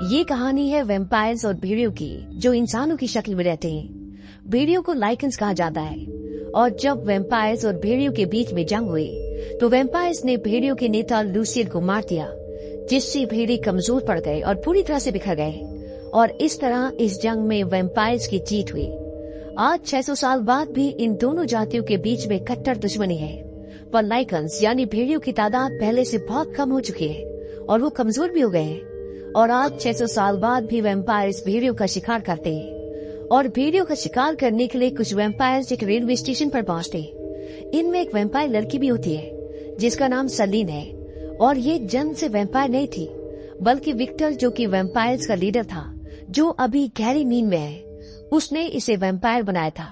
ये कहानी है वैम्पायर्स और भेड़ियों की जो इंसानों की शक्ल में रहते हैं। भेड़ियों को लाइकेंस कहा जाता है और जब वैम्पायर्स और भेड़ियों के बीच में जंग हुई तो वैम्पायर्स ने भेड़ियों के नेता लूसियन को मार दिया, जिससे भेड़िए कमजोर पड़ गए और पूरी तरह से बिखर गए और इस तरह इस जंग में वैम्पायर्स की जीत हुई। आज 600 साल बाद भी इन दोनों जातियों के बीच में कट्टर दुश्मनी है, पर लाइकेंस यानी भेड़ियों की तादाद पहले से बहुत कम हो चुकी है और वो कमजोर भी हो गए हैं। और आज 600 साल बाद भी वैम्पायर्स भेड़ियों का शिकार करते हैं और भेड़ियों का शिकार करने के लिए कुछ वैम्पायर्स एक रेलवे स्टेशन पर पहुंचते। इनमें एक वैम्पायर लड़की भी होती है जिसका नाम सलीन है और ये जन्म से वैम्पायर नहीं थी, बल्कि विक्टर जो कि वैम्पायर्स का लीडर था, जो अभी गहरी नींद में है, उसने इसे वैम्पायर बनाया था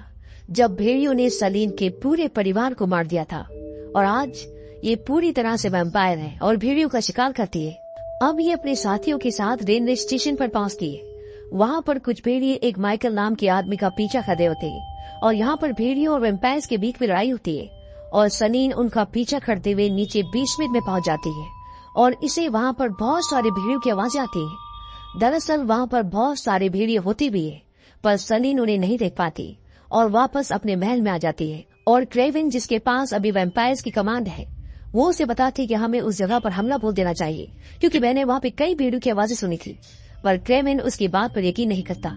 जब भेड़ियों ने सलीन के पूरे परिवार को मार दिया था। और आज ये पूरी तरह से वैम्पायर है और भेड़ियों का शिकार करती है। अब ये अपने साथियों के साथ रेलवे स्टेशन पर पहुंचती है। वहाँ पर कुछ भेड़िए एक माइकल नाम के आदमी का पीछा कर रहे होते हैं और यहाँ पर भेड़ियों और वैम्पायर्स के बीच में लड़ाई होती है और सलीन उनका पीछा करते हुए नीचे 20 मिनट में पहुंच जाती है और इसे वहाँ पर बहुत सारे भेड़ियों की आवाजें आती है। दरअसल वहाँ पर बहुत सारे भेड़िए होती भी है, पर सलीन उन्हें नहीं देख पाती और वापस अपने महल में आ जाती है। और क्रेविन जिसके पास अभी वैम्पायर्स की कमांड है, वो उसे बताती कि हमें उस जगह पर हमला बोल देना चाहिए क्योंकि मैंने वहाँ पे कई भेड़ियों की आवाजें सुनी थी। पर क्रेविन उसकी बात पर यकीन नहीं करता।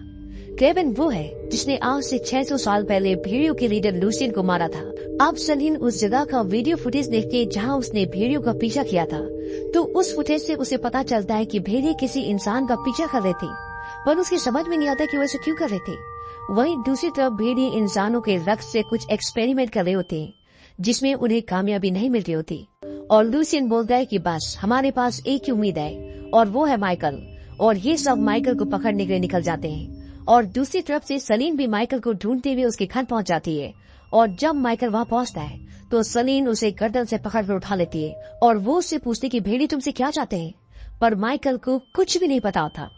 क्रेविन वो है जिसने आज से 600 साल पहले भेड़ियों के लीडर लूसियन को मारा था। अब सलीन उस जगह का वीडियो फुटेज देखती है जहाँ उसने भेड़ियों का पीछा किया था, तो उस फुटेज से उसे पता चलता है कि भेड़िए किसी इंसान का पीछा कर रहे थे, पर उसकी समझ में नहीं आता कि वो ऐसा क्यों कर रहे थे। वहीं दूसरी तरफ भेड़िए इंसानों के रक्त से कुछ एक्सपेरिमेंट कर रहे होते हैं जिसमें उन्हें कामयाबी नहीं मिल रही होती। और लूसियन बोलता है कि बस हमारे पास एक ही उम्मीद है और वो है माइकल, और ये सब माइकल को पकड़ने के लिए निकल जाते हैं। और दूसरी तरफ से सलीन भी माइकल को ढूंढते हुए उसके घर पहुंच जाती है और जब माइकल वहां पहुंचता है तो सलीन उसे गर्दन से पकड़कर उठा लेती है और वो उससे पूछती कि भेड़िए तुमसे क्या चाहते हैं, पर माइकल को कुछ भी नहीं पता होता।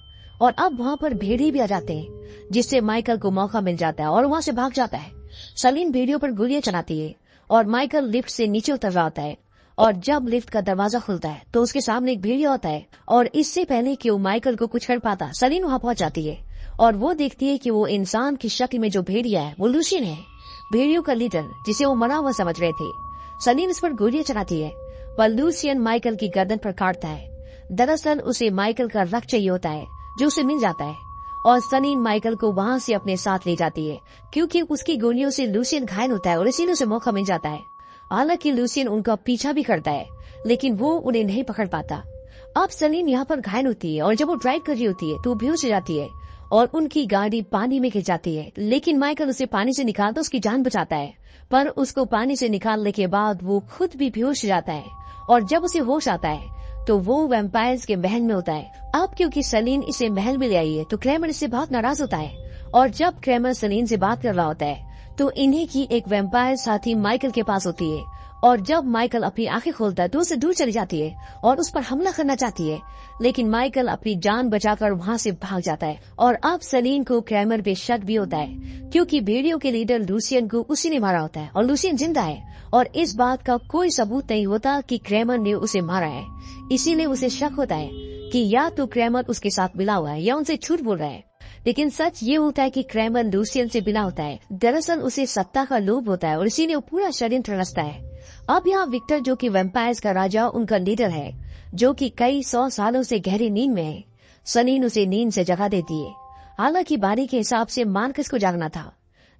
और अब वहाँ पर भेड़िए भी आ जाते हैं जिससे माइकल को मौका मिल जाता है और वहाँ से भाग जाता है। सलीन भेड़ियों पर गोलियां चलाती है और माइकल लिफ्ट से नीचे उतर रहा होता है और जब लिफ्ट का दरवाजा खुलता है तो उसके सामने एक भेड़िया होता है और इससे पहले कि वो माइकल को कुछ कर पाता, सलीन वहाँ पहुंच जाती है और वो देखती है कि वो इंसान की शक्ल में जो भेड़िया है वो लूसियन है, भेड़ियों का लीडर जिसे वो मरा हुआ समझ रहे थे। सलीन उस पर गोलियां चलाती है पर लूसियन माइकल की गर्दन पर काटता है। दरअसल उसे माइकल का रक्त चाहिए होता है जो उसे मिल जाता है और सलीन माइकल को वहाँ से अपने साथ ले जाती है क्योंकि उसकी गोलियों से लूसियन घायल होता है और इसीलिए उसे मौका मिल जाता है। हालांकि लूसियन उनका पीछा भी करता है लेकिन वो उन्हें नहीं पकड़ पाता। अब सलीन यहाँ पर घायल होती है और जब वो ड्राइव कर रही होती है तो वो बेहोश हो जाती है और उनकी गाड़ी पानी में गिर जाती है, लेकिन माइकल उसे पानी से निकालता उसकी जान बचाता है, पर उसको पानी से निकालने के बाद वो खुद भी बेहोश हो जाता है और जब उसे होश आता है तो वो वैम्पायर्स के महल में होता है। अब क्योंकि सलीन इसे महल में ले आई है तो क्रेमर इससे बहुत नाराज होता है और जब क्रेमर सलीन से बात कर रहा होता है तो इन्हीं की एक वैम्पायर साथी माइकल के पास होती है और जब माइकल अपनी आंखें खोलता है तो उसे दूर चली जाती है और उस पर हमला करना चाहती है, लेकिन माइकल अपनी जान बचाकर वहाँ से भाग जाता है। और अब सलीन को क्रेमर पे शक भी होता है क्योंकि भेड़ियों के लीडर लूसियन को उसी ने मारा होता है और लूसियन जिंदा है और इस बात का कोई सबूत नहीं होता कि क्रेमर ने उसे मारा है। इसीलिए उसे शक होता है कि या तो क्रेमर उसके साथ मिला हुआ है या उनसे झूठ बोल रहा है, लेकिन सच ये होता है कि क्रेमर लूसियन से मिला होता है। दरअसल उसे सत्ता का लोभ होता है और इसीलिए वो पूरा षड्यंत्र रचता है। अब यहाँ विक्टर जो कि वैम्पायर्स का राजा उनका लीडर है, जो कि कई 100 सालों से गहरी नींद में है, सलीन उसे नींद से जगा देती है। हालांकि बारी के हिसाब से मार्कस को जागना था।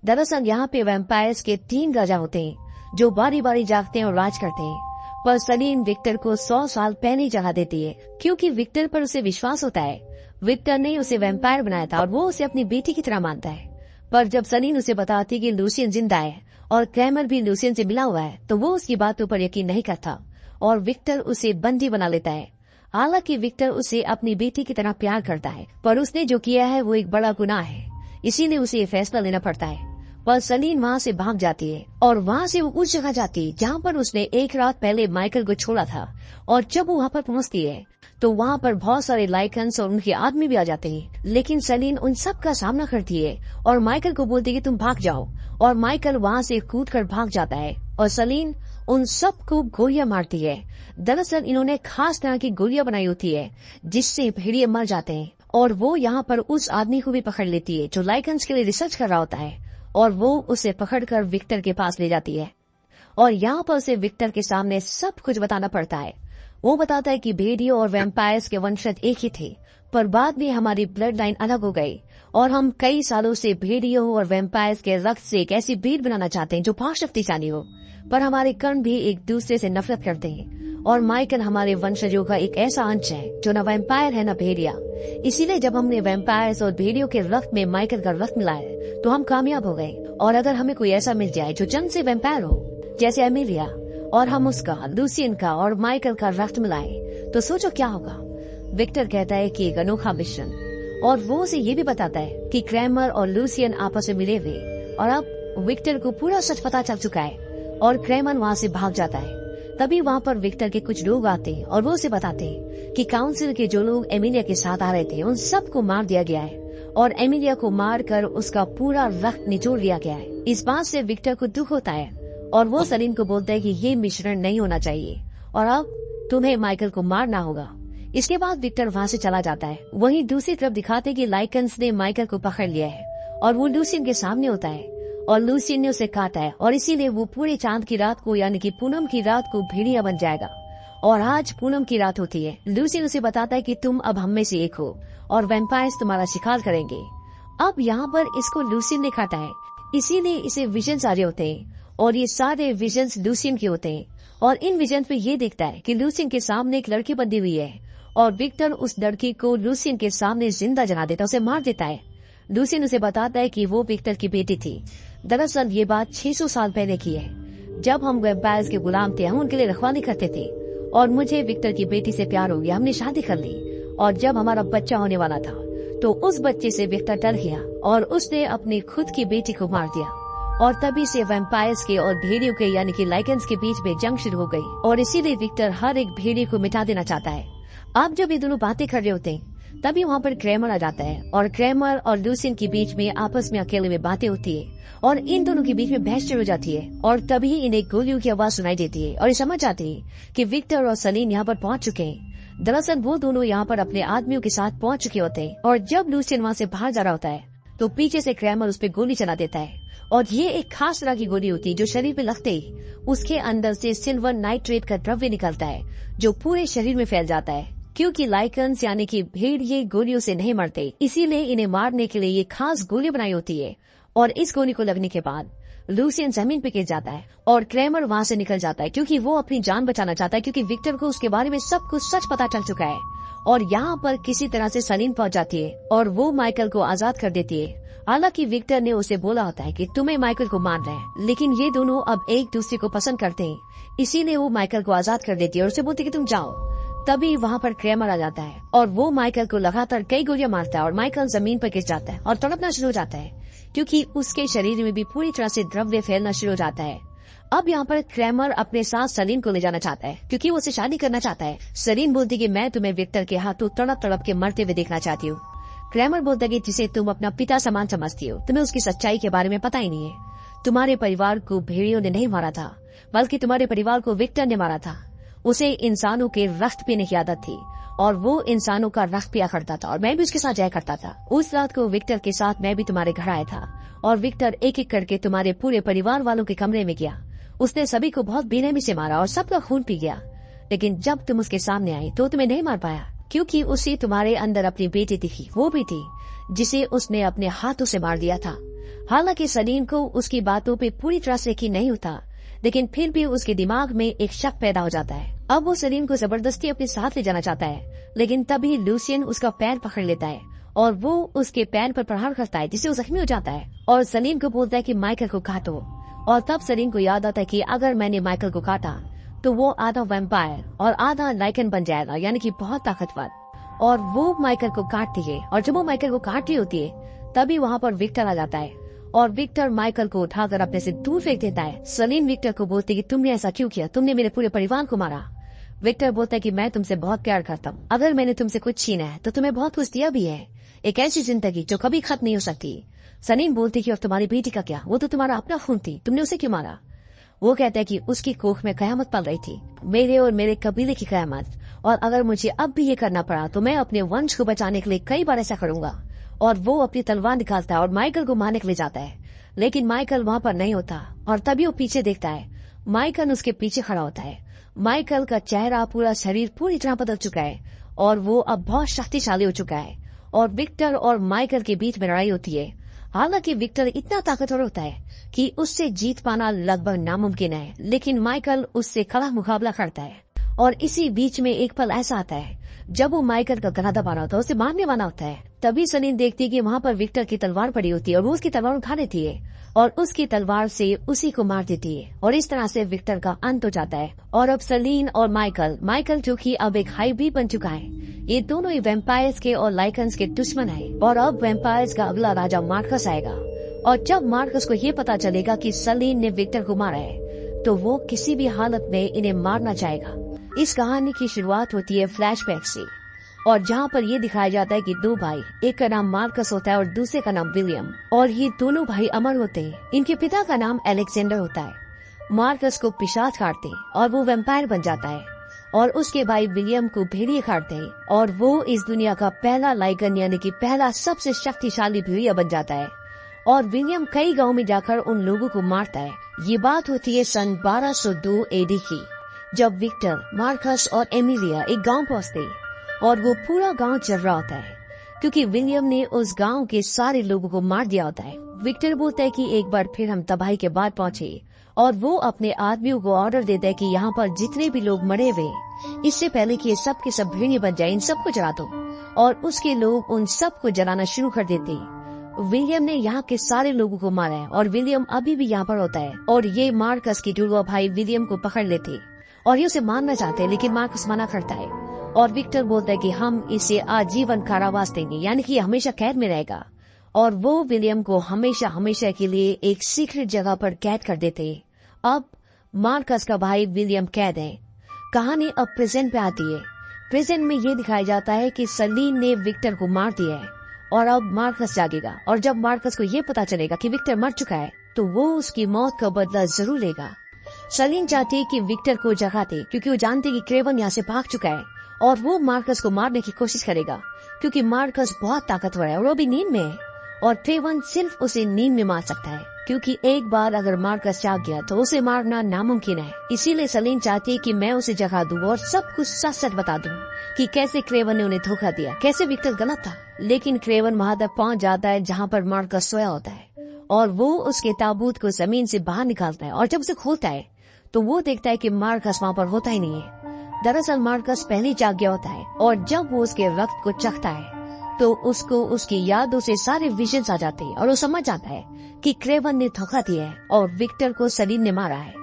दरअसल यहाँ पे वैम्पायर्स के 3 राजा होते हैं जो बारी बारी जागते हैं और राज करते हैं, पर सलीन विक्टर को 100 साल पहले जगा देती है क्योंकि विक्टर पर उसे विश्वास होता है। विक्टर ने उसे वैम्पायर बनाया था और वो उसे अपनी बेटी की तरह मानता है। पर जब सलीन उसे बताती कि लूसियन जिंदा है और क्रेमर भी लूसियन से मिला हुआ है तो वो उसकी बातों पर यकीन नहीं करता और विक्टर उसे बंदी बना लेता है। हालांकि विक्टर उसे अपनी बेटी की तरह प्यार करता है, पर उसने जो किया है वो एक बड़ा गुनाह है, इसीलिए उसे ये फैसला लेना पड़ता है। पर सलीन वहाँ से भाग जाती है और वहाँ से वो उस जगह जाती है जहाँ पर उसने एक रात पहले माइकल को छोड़ा था। और जब वो वहाँ पर पहुँचती है तो वहाँ पर बहुत सारे लाइकेंस और उनके आदमी भी आ जाते हैं, लेकिन सलीन उन सब का सामना करती है और माइकल को बोलती है कि तुम भाग जाओ, और माइकल वहाँ से कूदकर भाग जाता है और सलीन उन सबको गोलियां मारती है। दरअसल इन्होंने खास तरह की गोलियां बनाई होती है जिससे भेड़िए मर जाते हैं और वो यहाँ पर उस आदमी को भी पकड़ लेती है जो लाइकेंस के लिए रिसर्च कर रहा होता है, और वो उसे पकड़कर विक्टर के पास ले जाती है। और यहाँ पर उसे विक्टर के सामने सब कुछ बताना पड़ता है। वो बताता है कि भेड़ियों और वैम्पायर्स के वंशज एक ही थे, पर बाद में हमारी ब्लड लाइन अलग हो गई और हम कई सालों से भेड़ियों और वैम्पायर्स के रक्त से एक ऐसी ब्रीड बनाना चाहते हैं जो बहुत शक्तिशाली हो, पर हमारे कर्ण भी एक दूसरे से नफरत करते हैं। और माइकल हमारे वंशजों का एक ऐसा अंश है जो न वैम्पायर है न भेड़िया। इसीलिए जब हमने वैम्पायर्स और भेड़ियों के रक्त में माइकल का रक्त मिलाया तो हम कामयाब हो गए। और अगर हमें कोई ऐसा मिल जाए जो जन्म से वैम्पायर हो, जैसे एमिलिया, और हम उसका, लूसियन का और माइकल का रक्त मिलाए, तो सोचो क्या होगा। विक्टर कहता है कि एक अनोखा मिशन, और वो उसे ये भी बताता है कि क्रैमर और लूसियन आपस में मिले हुए। और अब विक्टर को पूरा सच पता चल चुका है और क्रैमर वहाँ से भाग जाता है। तभी वहाँ पर विक्टर के कुछ लोग आते हैं और वो उसे बताते हैं कि काउंसिल के जो लोग एमिलिया के साथ आ रहे थे उन सबको मार दिया गया है और एमिलिया को मारकर उसका पूरा रक्त निचोड़ दिया गया है। इस बात से विक्टर को दुख होता है और वो सलीन को बोलता है कि ये मिश्रण नहीं होना चाहिए और अब तुम्हें माइकल को मारना होगा। इसके बाद विक्टर वहाँ से चला जाता है। वहीं दूसरी तरफ दिखाते कि लाइकेंस ने माइकल को पकड़ लिया है और वो लूसियन के सामने होता है और लूसियन ने उसे काटा है और इसीलिए वो पूरे चांद की रात को, यानी कि पूनम की रात को भेड़िया बन जाएगा। और आज पूनम की रात होती है। लूसियन उसे बताता है कि तुम अब हम में से एक हो और वैम्पायर्स तुम्हारा शिकार करेंगे। अब यहाँ पर इसको लूसियन ने काटा है, इसीलिए इसे विजन्स आ रहे होते हैं और ये सारे विजन्स लूसियन के होते हैं। और इन विजन्स में ये देखता है कि लूसियन के सामने एक लड़की बंधी हुई है और विक्टर उस लड़की को लूसियन के सामने जिंदा जला देता, उसे मार देता है। लूसियन उसे बताता है कि वो विक्टर की बेटी थी। दरअसल ये बात 600 साल पहले की है, जब हम वैम्पायर्स के गुलाम थे। हम उनके लिए रखवाली करते थे और मुझे विक्टर की बेटी से प्यार हो गया। हमने शादी कर ली और जब हमारा बच्चा होने वाला था तो उस बच्चे से विक्टर डर गया और उसने अपनी खुद की बेटी को मार दिया। और तभी से वैम्पायर्स के और भेड़ियों के, यानी कि लाइकेंस के बीच में जंग शुरू हो गई और इसीलिए विक्टर हर एक भेड़िए को मिटा देना चाहता है। अब जब ये दोनों बातें कर रहे होते हैं तभी वहाँ पर क्रैमर आ जाता है और क्रैमर और लूसियन के बीच में आपस में अकेले में बातें होती है और इन दोनों के बीच में बहस शुरू हो जाती है। और तभी इन्हें गोलियों की आवाज सुनाई देती है और ये समझ जाते हैं कि विक्टर और सलीन यहाँ पर पहुँच चुके हैं। दरअसल वो दोनों यहाँ पर अपने आदमियों के साथ पहुँच चुके होते हैं और जब लूसियन वहाँ से बाहर जा रहा होता है तो पीछे से क्रैमर उस पर गोली चला देता है। और ये एक खास तरह की गोली होती है जो शरीर पे लगते ही उसके अंदर से सिल्वर नाइट्रेट का द्रव्य निकलता है जो पूरे शरीर में फैल जाता है। क्योंकि लाइकेंस यानी कि भेड़ ये गोलियों से नहीं मरते, इसीलिए इन्हें मारने के लिए ये खास गोली बनाई होती है। और इस गोली को लगने के बाद लूसियन जमीन पे गिर जाता है और क्रैमर वहाँ से निकल जाता है क्योंकि वो अपनी जान बचाना चाहता है, क्योंकि विक्टर को उसके बारे में सब कुछ सच पता चल चुका है। और यहाँ पर किसी तरह से सलीन पहुँच जाती है और वो माइकल को आजाद कर देती है। हालांकि विक्टर ने उसे बोला होता है कि तुम्हें माइकल को मारना है, लेकिन ये दोनों अब एक दूसरे को पसंद करते हैं, इसीलिए वो माइकल को आजाद कर देती है और उसे बोलती है कि तुम जाओ। तभी वहाँ पर क्रैमर आ जाता है और वो माइकल को लगातार कई गोलियां मारता है और माइकल जमीन पर गिर जाता है और तड़पना शुरू हो जाता है क्योंकि उसके शरीर में भी पूरी तरह से द्रव्य फैलना शुरू हो जाता है। अब यहाँ पर क्रैमर अपने साथ सलीन को ले जाना चाहता है क्योंकि वो उसे शादी करना चाहता है। सलीन बोलती कि मैं तुम्हें विक्टर के हाथों तड़प तड़प के मरते हुए देखना चाहती हूँ। क्रैमर बोलता है कि जिसे तुम अपना पिता समान समझती हो, तुम्हें उसकी सच्चाई के बारे में पता ही नहीं है। तुम्हारे परिवार को भेड़ियों ने नहीं मारा था, बल्कि तुम्हारे परिवार को विक्टर ने मारा था। उसे इंसानों के रक्त पीने की आदत थी और वो इंसानों का रक्त पिया करता था और मैं भी उसके साथ जाया करता था। उस रात को विक्टर के साथ मैं भी तुम्हारे घर आया था और विक्टर एक एक करके तुम्हारे पूरे परिवार वालों के कमरे में गया। उसने सभी को बहुत बेरहमी से मारा और सबका खून पी गया, लेकिन जब तुम उसके सामने आई तो तुम्हें नहीं मार पाया क्योंकि उसे तुम्हारे अंदर अपनी बेटी दिखी, वो भी थी जिसे उसने अपने हाथों से मार दिया था। हालांकि सलीन को उसकी बातों पे पूरी तरह से यकीन नहीं होता, लेकिन फिर भी उसके दिमाग में एक शक पैदा हो जाता है। अब वो सलीन को जबरदस्ती अपने साथ ले जाना चाहता है, लेकिन तभी लूसियन उसका पैर पकड़ लेता है और वो उसके पैर पर प्रहार करता है जिससे वो जख्मी हो जाता है और सलीन को बोलता है कि माइकल को काटो। और तब सलीन को याद आता है कि अगर मैंने माइकल को काटा तो वो आधा वैम्पायर और आधा लाइकन बन जाएगा, यानी कि बहुत ताकतवर। और वो माइकल को काटती है और जब वो माइकल को काट रही होती है तभी वहाँ पर विक्टर आ जाता है और विक्टर माइकल को उठाकर अपने से दूर फेंक देता है। सलीन विक्टर को बोलती है कि तुमने ऐसा क्यों किया, तुमने मेरे पूरे परिवार को मारा। विक्टर बोलता है कि मैं तुमसे बहुत प्यार करता हूँ, अगर मैंने तुमसे कुछ छीना है तो तुम्हें बहुत कुछ दिया भी है, एक ऐसी जिंदगी जो कभी खत्म नहीं हो सकती। सलीन बोलती कि और तुम्हारी बेटी का क्या, वो तो तुम्हारा अपना खून थी, तुमने उसे क्यों मारा। वो कहता है कि उसकी कोख में कयामत पल रही थी, मेरे और मेरे कबीले की कयामत, और अगर मुझे अब भी ये करना पड़ा तो मैं अपने वंश को बचाने के लिए कई बार ऐसा करूंगा। और वो अपनी तलवार निकालता है और माइकल को मारने के लिए जाता है, लेकिन माइकल वहाँ पर नहीं होता और तभी वो पीछे देखता है। माइकल उसके पीछे खड़ा होता है। माइकल का चेहरा, पूरा शरीर पूरी तरह बदल चुका है और वो अब बहुत शक्तिशाली हो चुका है। और विक्टर और माइकल के बीच में लड़ाई होती है। हालांकि विक्टर इतना ताकतवर होता है कि उससे जीत पाना लगभग नामुमकिन है, लेकिन माइकल उससे कड़ा मुकाबला करता है। और इसी बीच में एक पल ऐसा आता है जब वो माइकल का गला दबाना होता है, उसे मारने वाला होता है। तभी सलीन देखती है कि वहाँ पर विक्टर की तलवार पड़ी होती है और वो उसकी तलवार उठा लेती है और उसकी तलवार से उसी को मार देती है। और इस तरह से विक्टर का अंत हो जाता है। और अब सलीन और माइकल जो कि अब एक हाइब्रिड बन चुका है, ये दोनों ही वैम्पायर्स के और लाइकन्स के दुश्मन है। और अब वैम्पायर्स का अगला राजा मार्कस आएगा। और जब मार्कस को ये पता चलेगा कि सलीन ने विक्टर को मारा है तो वो किसी भी हालत में इन्हें मारना चाहेगा। इस कहानी की शुरुआत होती है फ्लैशबैक से, और जहाँ पर ये दिखाया जाता है कि दो भाई, एक का नाम मार्कस होता है और दूसरे का नाम विलियम, और ये दोनों भाई अमर होते हैं। इनके पिता का नाम अलेक्जेंडर होता है। मार्कस को पिशाच काटते और वो वैम्पायर बन जाता है, और उसके भाई विलियम को भेड़िए काटते हैं और वो इस दुनिया का पहला लाइकन यानी कि पहला सबसे शक्तिशाली भेड़िया बन जाता है। और विलियम कई गाँव में जाकर उन लोगों को मारता है। ये बात होती है सन 1202 एडी की, जब विक्टर, मार्कस और एमिलिया एक गांव पहुंचते और वो पूरा गांव चल रहा होता है क्योंकि विलियम ने उस गांव के सारे लोगों को मार दिया होता है। विक्टर बोलता है कि एक बार फिर हम तबाही के बाद पहुंचे, और वो अपने आदमियों को ऑर्डर देता है कि यहाँ पर जितने भी लोग मरे हुए, इससे पहले कि ये सब के सब भेड़िए बन जाए, इन सबको जला दो। और उसके लोग उन सबको जलाना शुरू कर देते। विलियम ने यहाँ के सारे लोगों को मारा है और विलियम अभी भी यहाँ पर होता है। और ये मार्कस की जुड़वा भाई विलियम को पकड़ लेते और ये उसे मारना चाहते हैं, लेकिन मार्कस मना करता है। और विक्टर बोलता है कि हम इसे आजीवन कारावास देंगे, यानी कि हमेशा कैद में रहेगा। और वो विलियम को हमेशा के लिए एक सीक्रेट जगह पर कैद कर देते। अब मार्कस का भाई विलियम कैद है। कहानी अब प्रेजेंट पे आती है। प्रेजेंट में ये दिखाया जाता है कि सलीन ने विक्टर को मार दिया है और अब मार्कस जागेगा। और जब मार्कस को ये पता चलेगा कि विक्टर मर चुका है तो वो उसकी मौत का बदला जरूर लेगा। सलीन चाहती है कि विक्टर को जगा दे क्योंकि वो जानती है कि क्रेवन यहाँ से भाग चुका है और वो मार्कस को मारने की कोशिश करेगा क्योंकि मार्कस बहुत ताकतवर है और वो भी नींद में है और क्रेवन सिर्फ उसे नींद में मार सकता है, क्योंकि एक बार अगर मार्कस जाग गया तो उसे मारना नामुमकिन है। इसीलिए सलीन चाहती है कि मैं उसे जगा दूं और सब कुछ सच बता दूं कि कैसे क्रेवन ने उन्हें धोखा दिया, कैसे विक्टर गलत था। लेकिन क्रेवन वहां तक पहुंच जाता है जहाँ पर मार्कस सोया होता है और वो उसके ताबूत को जमीन से बाहर निकालता है। और जब उसे खोलता है तो वो देखता है कि मार्कस वहाँ पर होता ही नहीं है। दरअसल मार्कस पहले जाग गया होता है और जब वो उसके रक्त को चखता है तो उसको उसकी यादों से सारे विजन्स आ जाते हैं और वो समझ जाता है कि क्रेवन ने धोखा दिया है और विक्टर को सलीन ने मारा है।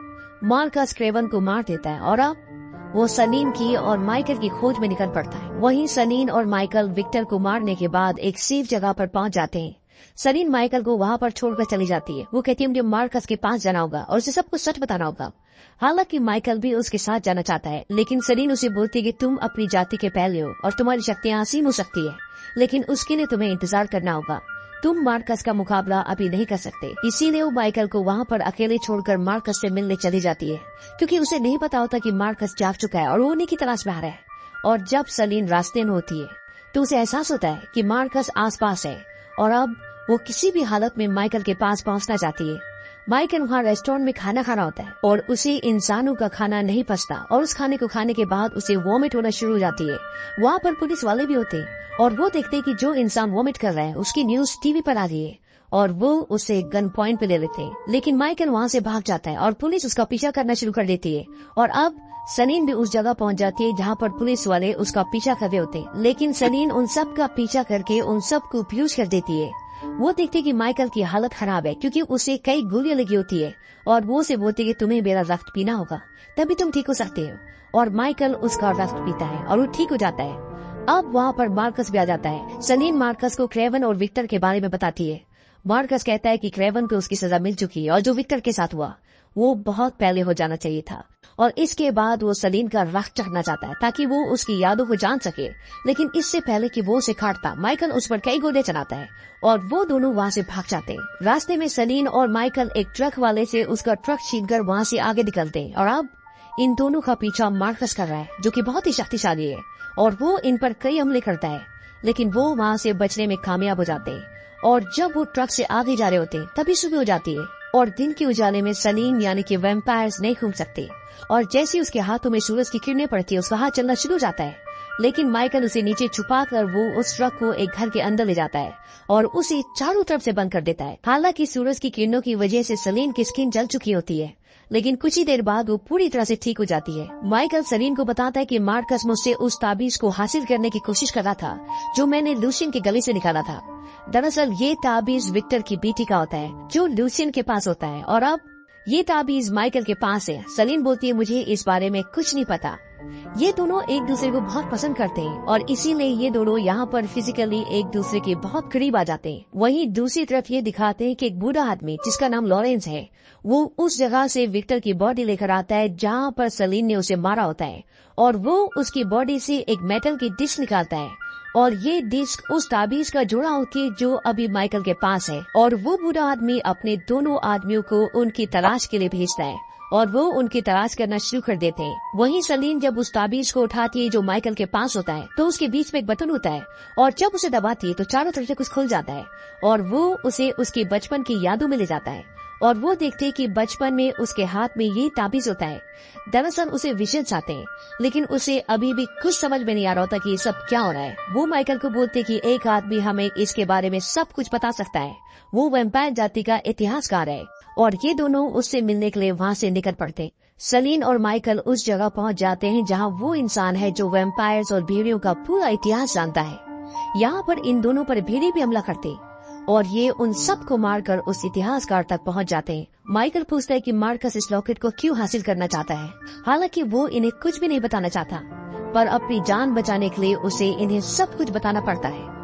मार्कस क्रेवन को मार देता है और अब वो सलीन की और माइकल की खोज में निकल पड़ता है। वहीं सलीन और माइकल विक्टर को मारने के बाद एक सेफ जगह पर पहुंच जाते हैं। सलीन माइकल को वहाँ पर छोड़कर चली जाती है। वो कहती है मुझे मार्कस के पास जाना होगा और उसे सब कुछ सच बताना होगा। हालांकि माइकल भी उसके साथ जाना चाहता है, लेकिन सलीन उसे बोलती है कि तुम अपनी जाति के पहले हो और तुम्हारी शक्तियाँ असीम हो सकती है, लेकिन उसके लिए तुम्हें इंतजार करना होगा। तुम मार्कस का मुकाबला अभी नहीं कर सकते। इसीलिए वो माइकल को वहाँ पर अकेले छोड़कर मार्कस से मिलने चली जाती है, क्योंकि उसे नहीं पता होता कि मार्कस जाग चुका है और वो उन्हीं की तलाश में आ रहा है। और जब सलीन रास्ते में होती है तो उसे एहसास होता है कि मार्कस आसपास है और अब वो किसी भी हालत में माइकल के पास पहुंचना चाहती है। माइकल वहाँ रेस्टोरेंट में खाना खा रहा होता है और उसे इंसानों का खाना नहीं पचता और उस खाने को खाने के बाद उसे वॉमिट होना शुरू हो जाती है। वहाँ पर पुलिस वाले भी होते हैं और वो देखते हैं कि जो इंसान वॉमिट कर रहा है उसकी न्यूज टीवी पर आ रही है और वो उसे गन पॉइंट पे ले लेते हैं। लेकिन माइकल वहाँ से भाग जाता है और पुलिस उसका पीछा करना शुरू कर देती है। और अब सलीन भी उस जगह पहुँच जाती है जहाँ पर पुलिस वाले उसका पीछा कर रहे होते हैं, लेकिन सलीन उन सब का पीछा करके उन सब को बेहोश कर देती है। वो देखते कि माइकल की हालत खराब है क्योंकि उसे कई गोलियां लगी होती है और वो उसे बोलते कि तुम्हें मेरा रक्त पीना होगा तभी तुम ठीक हो सकते हो। और माइकल उसका रक्त पीता है और वो ठीक हो जाता है। अब वहाँ पर मार्कस भी आ जाता है। सलीन मार्कस को क्रेवन और विक्टर के बारे में बताती है। मार्कस कहता है कि क्रेवन को उसकी सजा मिल चुकी है और जो विक्टर के साथ हुआ वो बहुत पहले हो जाना चाहिए था। और इसके बाद वो सलीन का रक्त चखना चाहता है ताकि वो उसकी यादों को जान सके, लेकिन इससे पहले कि वो उसे काटता माइकल उस पर कई गोले चलाता है और वो दोनों वहाँ से भाग जाते हैं। रास्ते में सलीन और माइकल एक ट्रक वाले से उसका ट्रक छीनकर वहाँ से आगे निकलते हैं और अब इन दोनों का पीछा मार्कस कर रहा है, जो कि बहुत ही शक्तिशाली है और वो इन पर कई हमले करता है, लेकिन वो वहाँ से बचने में कामयाब हो जाते हैं। और जब वो ट्रक से आगे जा रहे होते तभी सुबह हो जाती है और दिन के उजाले में सलीन यानी कि वैम्पायर्स नहीं घूम सकते। और जैसे उसके हाथों में सूरज की किरणें पड़ती है, उसका हाथ चलना शुरू हो जाता है, लेकिन माइकल उसे नीचे छुपाकर वो उस ट्रक को एक घर के अंदर ले जाता है और उसे चारों तरफ से बंद कर देता है। हालांकि सूरज की किरणों की वजह से सलीन की स्किन जल चुकी होती है, लेकिन कुछ ही देर बाद वो पूरी तरह से ठीक हो जाती है। माइकल सलीन को बताता है कि मार्कस मुझसे उस ताबीज को हासिल करने की कोशिश कर रहा था जो मैंने लूसियन के गले से निकाला था। दरअसल ये ताबीज विक्टर की बेटी का होता है जो लूसियन के पास होता है, और अब ये ताबीज माइकल के पास है। सलीन बोलती है, मुझे इस बारे में कुछ नहीं पता। ये दोनों एक दूसरे को बहुत पसंद करते हैं और इसीलिए ये दोनों यहाँ पर फिजिकली एक दूसरे के बहुत करीब आ जाते हैं। वहीं दूसरी तरफ ये दिखाते हैं कि एक बूढ़ा आदमी जिसका नाम लॉरेंस है, वो उस जगह से विक्टर की बॉडी लेकर आता है जहाँ पर सलीन ने उसे मारा होता है, और वो उसकी बॉडी से एक मेटल की डिस्क निकालता है और ये डिस्क उस ताबीज का जोड़ा होती है जो अभी माइकल के पास है। और वो बूढ़ा आदमी अपने दोनों आदमियों को उनकी तलाश के लिए भेजता है और वो उनकी तलाश करना शुरू कर देते हैं। वहीं सलीन जब उस ताबीज को उठाती है जो माइकल के पास होता है, तो उसके बीच में एक बटन होता है और जब उसे दबाती है तो चारों तरफ से कुछ खुल जाता है और वो उसे उसके बचपन की यादों में ले जाता है। और वो देखते कि बचपन में उसके हाथ में ये ताबीज होता है। दरअसल उसे विजन्स आते हैं, लेकिन उसे अभी भी कुछ समझ में नहीं आ रहा होता कि ये सब क्या हो रहा है। वो माइकल को बोलते कि एक आदमी हमें इसके बारे में सब कुछ बता सकता है, वो वैम्पायर जाति का इतिहासकार है, और ये दोनों उससे मिलने के लिए वहाँ से निकल पड़ते। सलीन और माइकल उस जगह पहुँच जाते हैं जहाँ वो इंसान है जो वैम्पायर्स और भेड़ियों का पूरा इतिहास जानता है। यहाँ पर इन दोनों पर भेड़िए भी हमला करते और ये उन सब को मारकर उस इतिहासकार तक पहुंच जाते हैं। माइकल पूछता है कि मार्कस इस लॉकेट को क्यों हासिल करना चाहता है। हालांकि वो इन्हें कुछ भी नहीं बताना चाहता, पर अपनी जान बचाने के लिए उसे इन्हें सब कुछ बताना पड़ता है।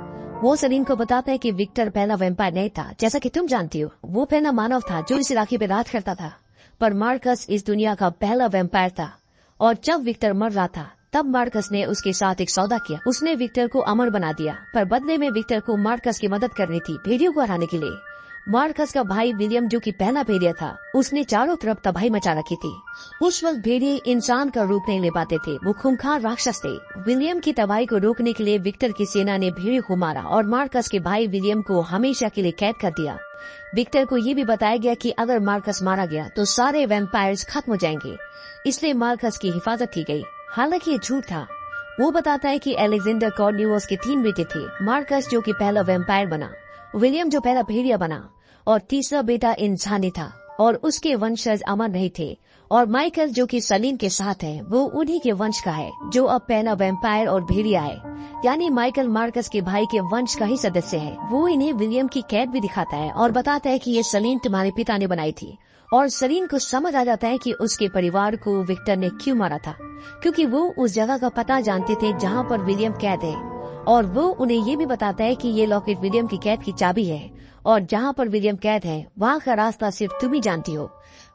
वो सलीन को बताता है कि विक्टर पहला वैम्पायर नहीं था, जैसा कि तुम जानती हो। वो पहला मानव था जो इस इलाके पे राज करता था, पर मार्कस इस दुनिया का पहला वैम्पायर था। और जब विक्टर मर रहा था तब मार्कस ने उसके साथ एक सौदा किया। उसने विक्टर को अमर बना दिया, पर बदले में विक्टर को मार्कस की मदद करनी थी भेड़ियों को हराने के लिए। मार्कस का भाई विलियम, जो कि पहला भेड़िया था, उसने चारों तरफ तबाही मचा रखी थी। उस वक्त भेड़िए इंसान का रूप नहीं ले पाते थे, वो खूंखार राक्षस थे। विलियम की तबाही को रोकने के लिए विक्टर की सेना ने भेड़ियों को मारा और मार्कस के भाई विलियम को हमेशा के लिए कैद कर दिया। विक्टर को ये भी बताया गया कि अगर मार्कस मारा गया तो सारे वैम्पायर्स खत्म हो जाएंगे, इसलिए मार्कस की हिफाजत की गई। हालांकि ये झूठ था। वो बताता है कि अलेक्जेंडर कॉर्निवस के 3 बेटे थे, मार्कस जो कि पहला वैम्पायर बना, विलियम जो पहला भेड़िया बना, और तीसरा बेटा इंसानी था और उसके वंशज अमर नहीं थे। और माइकल जो कि सलीन के साथ है, वो उन्हीं के वंश का है जो अब पहला वैम्पायर और भेड़िया है। यानी माइकल मार्कस के भाई के वंश का ही सदस्य है। वो इन्हें विलियम की कैद भी दिखाता है और बताता है कि ये सलीन तुम्हारे पिता ने बनाई थी। और सलीन को समझ आ जाता है कि उसके परिवार को विक्टर ने क्यों मारा था, क्योंकि वो उस जगह का पता जानते थे जहाँ पर विलियम कैद है। और वो उन्हें ये भी बताता है कि ये लॉकेट विलियम की कैद की चाबी है और जहाँ पर विलियम कैद है वहाँ का रास्ता सिर्फ तुम ही जानती हो।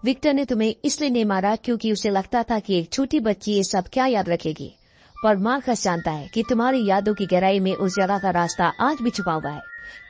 विक्टर ने तुम्हें इसलिए नहीं मारा क्योंकि उसे लगता था कि एक छोटी बच्ची ये सब क्या याद रखेगी, पर मार्कस जानता है कि तुम्हारी यादों की गहराई में उस जगह का रास्ता आज भी छुपा हुआ है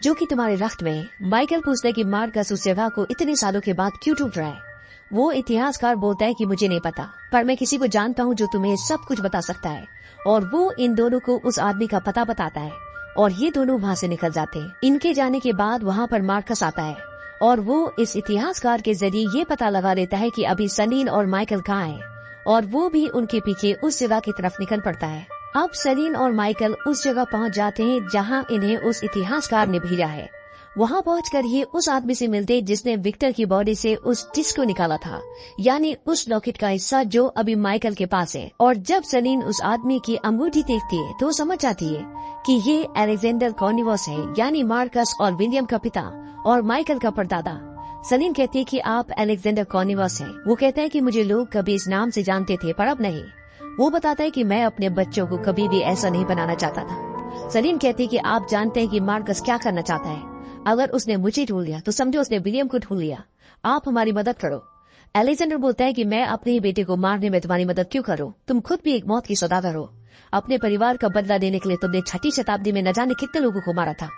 जो कि तुम्हारे रक्त में है। माइकल पूछता है कि मार्कस उस जगह को इतने सालों के बाद क्यों ढूंढ रहा है। वो इतिहासकार बोलता है कि मुझे नहीं पता, पर मैं किसी को जानता हूँ जो तुम्हें सब कुछ बता सकता है। और वो इन दोनों को उस आदमी का पता बताता है और ये दोनों वहाँ से निकल जाते हैं। इनके जाने के बाद वहाँ पर मार्कस आता है और वो इस इतिहासकार के जरिए ये पता लगा लेता है कि अभी सलीन और माइकल कहाँ हैं, और वो भी उनके पीछे उस जगह की तरफ निकल पड़ता है। अब सलीन और माइकल उस जगह पहुँच जाते हैं जहाँ इन्हें उस इतिहासकार ने भेजा है। वहाँ पहुंचकर ये उस आदमी से मिलते जिसने विक्टर की बॉडी से उस डिस्क को निकाला था, यानी उस लॉकेट का हिस्सा जो अभी माइकल के पास है। और जब सलीन उस आदमी की अंगूठी देखती है तो समझ जाती है कि ये अलेक्जेंडर कॉर्निवस है, यानी मार्कस और विलियम का पिता और माइकल का परदादा। सलीन कहती है कि आप अलेक्जेंडर कॉर्निवस हैं। वो कहता है कि मुझे लोग कभी इस नाम से जानते थे पर अब नहीं। वो बताता है कि मैं अपने बच्चों को कभी भी ऐसा नहीं बनाना चाहता था। सलीन कहती है कि आप जानते हैं कि मार्कस क्या करना चाहता है। अगर उसने मुझे ढूंढ लिया तो समझो उसने विलियम को ढूंढ लिया। आप हमारी मदद करो। अलेक्जेंडर बोलता है कि मैं अपने ही बेटे को मारने में तुम्हारी मदद क्यों करूं? तुम खुद भी एक मौत की सौदागर हो। अपने परिवार का बदला लेने के लिए तुमने 6ठी शताब्दी में न जाने कितने लोगों को मारा था।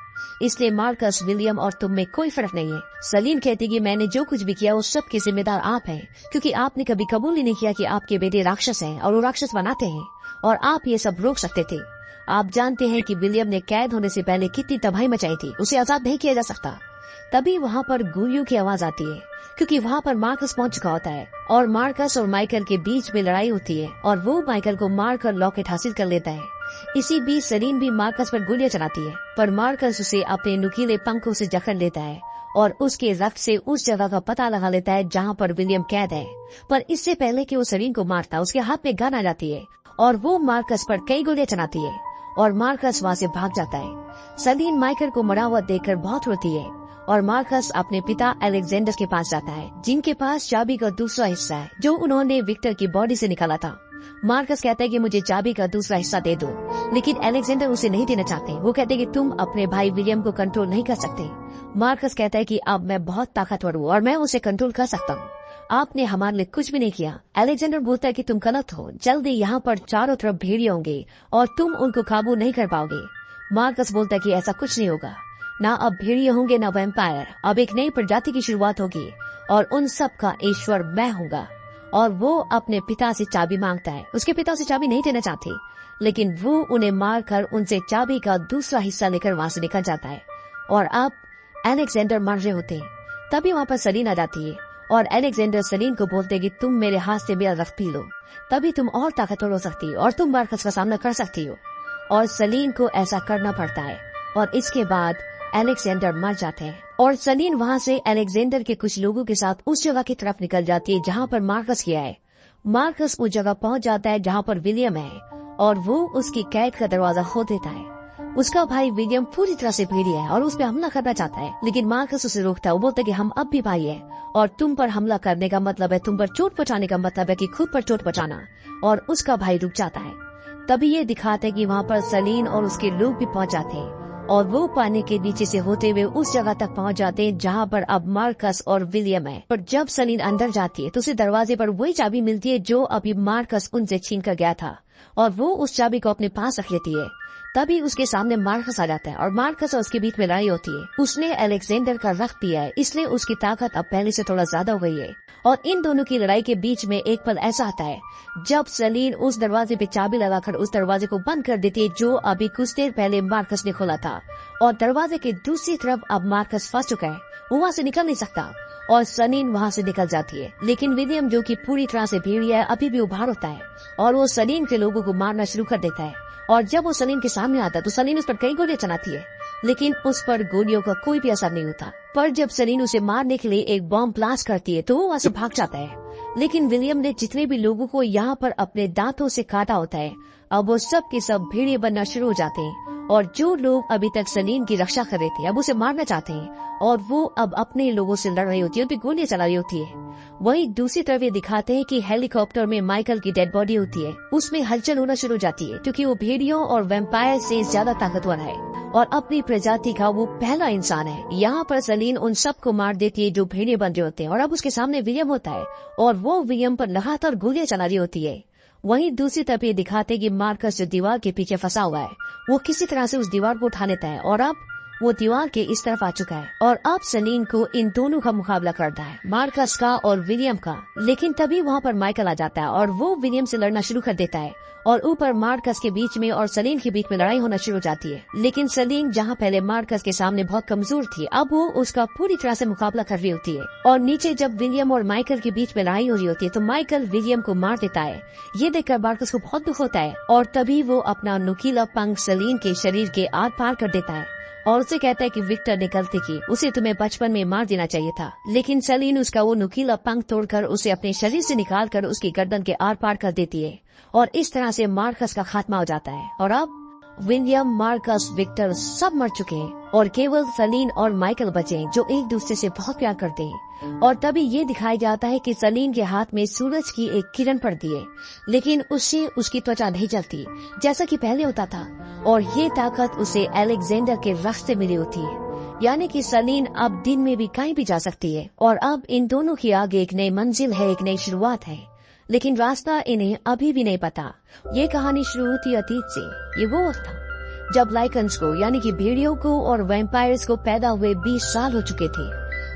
इसलिए मार्कस, विलियम और तुम में कोई फर्क नहीं है। सलीन कहती कि मैंने जो कुछ भी किया उस सब के जिम्मेदार आप हैं, क्योंकि आपने कभी कबूल ही नहीं किया कि आपके बेटे राक्षस हैं और वो राक्षस बनाते हैं, और आप ये सब रोक सकते थे। आप जानते हैं कि विलियम ने कैद होने से पहले कितनी तबाही मचाई थी, उसे आजाद नहीं किया जा सकता। तभी वहाँ पर गोलियों की आवाज आती है, क्योंकि वहाँ पर मार्कस पहुँच चुका होता है और मार्कस और माइकल के बीच में लड़ाई होती है और वो माइकल को मारकर लॉकेट हासिल कर लेता है। इसी बीच सलीन भी मार्कस पर गोलियां चलाती है, पर मार्कस उसे अपने नुकीले पंखों से जकड़ लेता है और उसके रक्त से उस जगह का पता लगा लेता है जहाँ पर विलियम कैद है। पर इससे पहले कि वो सलीन को मारता, उसके हाथ में गन आ जाती है और वो मार्कस पर कई गोलियां चलाती है और मार्कस वहाँ से भाग जाता है। सलीन माइकल को मरा हुआ देखकर बहुत रोती है और मार्कस अपने पिता अलेक्जेंडर के पास जाता है, जिनके पास चाबी का दूसरा हिस्सा है जो उन्होंने विक्टर की बॉडी से निकाला था। मार्कस कहता है कि मुझे चाबी का दूसरा हिस्सा दे दो, लेकिन अलेक्जेंडर उसे नहीं देना चाहते। वो कहते हैं कि तुम अपने भाई विलियम को कंट्रोल नहीं कर सकते। मार्कस कहता है कि अब मैं बहुत ताकतवर हूँ और मैं उसे कंट्रोल कर सकता हूँ। आपने हमारे लिए कुछ भी नहीं किया। अलेक्जेंडर बोलता है कि तुम गलत हो, जल्दी यहाँ पर चारों तरफ भेड़िए होंगे और तुम उनको काबू नहीं कर पाओगे। मार्कस बोलता है कि ऐसा कुछ नहीं होगा, ना अब भेड़िए होंगे ना वैम्पायर। अब एक नई प्रजाति की शुरुआत होगी और उन सब का ईश्वर मैं होऊंगा। और वो अपने पिता से चाबी मांगता है। उसके पिता उसे चाबी नहीं देना चाहते, लेकिन वो उन्हें मारकर उनसे चाबी का दूसरा हिस्सा लेकर वहाँ से निकल जाता है। और अब अलेक्जेंडर मर रहे होते हैं। तभी वहाँ पर सलीन आ जाती है और अलेक्जेंडर सलीन को बोलते हैं कि तुम मेरे हाथ से मेरा रक्त पी लो, तभी तुम और ताकतवर हो सकती हो और तुम मार्कस का सामना कर सकती हो। और सलीन को ऐसा करना पड़ता है और इसके बाद अलेक्जेंडर मर जाते हैं और सलीन वहाँ से अलेक्जेंडर के कुछ लोगों के साथ उस जगह की तरफ निकल जाती है जहाँ पर मार्कस गया है। मार्कस उस जगह पहुँच जाता है जहाँ पर विलियम है और वो उसकी कैद का दरवाजा खोल देता है। उसका भाई विलियम पूरी तरह से भेड़िया है और उस पर हमला करना चाहता है, लेकिन मार्कस उसे रोकता है। वो बोलता है कि हम अब भी भाई है और तुम पर हमला करने का मतलब है, तुम पर चोट पहुँचाने का मतलब है कि खुद पर चोट पहुँचाना। और उसका भाई रुक जाता है। तभी ये दिखाते है कि वहाँ पर सलीन और उसके लोग भी पहुँच जाते हैं और वो पानी के नीचे से होते हुए उस जगह तक पहुंच जाते हैं जहाँ पर अब मार्कस और विलियम है। पर जब सलीन अंदर जाती है तो उसे दरवाजे पर वही चाबी मिलती है जो अभी मार्कस उनसे छीन कर गया था और वो उस चाबी को अपने पास रख लेती है। तभी उसके सामने मार्कस आ जाता है और मार्कस और उसके बीच में लड़ाई होती है। उसने अलेक्जेंडर का रक्त पिया है, इसलिए उसकी ताकत अब पहले से थोड़ा ज्यादा हो गई है। और इन दोनों की लड़ाई के बीच में एक पल ऐसा आता है जब सलीन उस दरवाजे पे चाबी लगाकर उस दरवाजे को बंद कर देती है जो अभी कुछ देर पहले मार्कस ने खोला था। और दरवाजे के दूसरी तरफ अब मार्कस फंस चुका है, वो वहाँ से निकल नहीं सकता और सलीन वहाँ से निकल जाती है। लेकिन विलियम जो कि पूरी तरह से भेड़िया है अभी भी उभार होता है और वो सलीन के लोगों को मारना शुरू कर देता है। और जब वो सलीन के सामने आता है तो सलीन उस पर कई गोलियां चलाती है, लेकिन उस पर गोलियों का कोई भी असर नहीं होता। पर जब सलीन उसे मारने के लिए एक बॉम्ब ब्लास्ट करती है तो वो वहाँ से भाग जाता है। लेकिन विलियम ने जितने भी लोगों को यहाँ पर अपने दांतों से काटा होता है, अब वो सब के सब भेड़िए बनना शुरू हो जाते हैं। और जो लोग अभी तक सलीन की रक्षा कर रहे थे अब उसे मारना चाहते हैं और वो अब अपने लोगों से लड़ रही होती है, उन पे गोलियां चला रही होती है। वहीं दूसरी तरफ ये दिखाते हैं कि हेलीकॉप्टर में माइकल की डेड बॉडी होती है, उसमें हलचल होना शुरू हो जाती है क्योंकि वो भेड़ियों और वैम्पायर से ज्यादा ताकतवर है और अपनी प्रजाति का वो पहला इंसान है। यहाँ पर सलीन उन सबको मार देती है जो भेड़िए बन रहे होते हैं और अब उसके सामने विलियम होता है और वो विलियम पर लगातार गोलियां चला रही होती है। वहीं दूसरी तरफ ये दिखाते कि मार्कस जो दीवार के पीछे फंसा हुआ है वो किसी तरह से उस दीवार को उठा लेता है और अब वो दीवार के इस तरफ आ चुका है और अब सलीन को इन दोनों का मुकाबला करता है, मार्कस का और विलियम का। लेकिन तभी वहाँ पर माइकल आ जाता है और वो विलियम से लड़ना शुरू कर देता है और ऊपर मार्कस के बीच में और सलीन के बीच में लड़ाई होना शुरू हो जाती है। लेकिन सलीन जहाँ पहले मार्कस के सामने बहुत कमजोर थी अब वो उसका पूरी तरह से मुकाबला कर रही होती है। और नीचे जब विलियम और माइकल के बीच में लड़ाई हो रही होती है तो माइकल विलियम को मार देता है। ये देखकर मार्कस को बहुत दुख होता है और तभी वो अपना नुकीला पंख सलीन के शरीर के आर पार कर देता है और उसे कहता है कि विक्टर ने गलती की, उसे तुम्हें बचपन में मार देना चाहिए था। लेकिन सलीन उसका वो नुकीला पंख तोड़कर उसे अपने शरीर से निकालकर उसकी गर्दन के आर पार कर देती है और इस तरह से मार्कस का खात्मा हो जाता है। और अब विलियम, मार्कस, विक्टर सब मर चुके हैं और केवल सलीन और माइकल बचे हैं जो एक दूसरे से बहुत प्यार करते हैं। और तभी ये दिखाया जाता है कि सलीन के हाथ में सूरज की एक किरण पड़ती है, लेकिन उससे उसकी त्वचा नहीं जलती जैसा कि पहले होता था और ये ताकत उसे अलेक्जेंडर के रक्त से मिली होती है। यानी कि सलीन अब दिन में भी कहीं भी जा सकती है और अब इन दोनों की आगे एक नई मंजिल है, एक नई शुरुआत है, लेकिन रास्ता इन्हें अभी भी नहीं पता। ये कहानी शुरू होती अतीत से। ये वो वक्त था जब लाइकन्स को यानी कि भेड़ियों को और वैम्पायर्स को पैदा हुए 20 साल हो चुके थे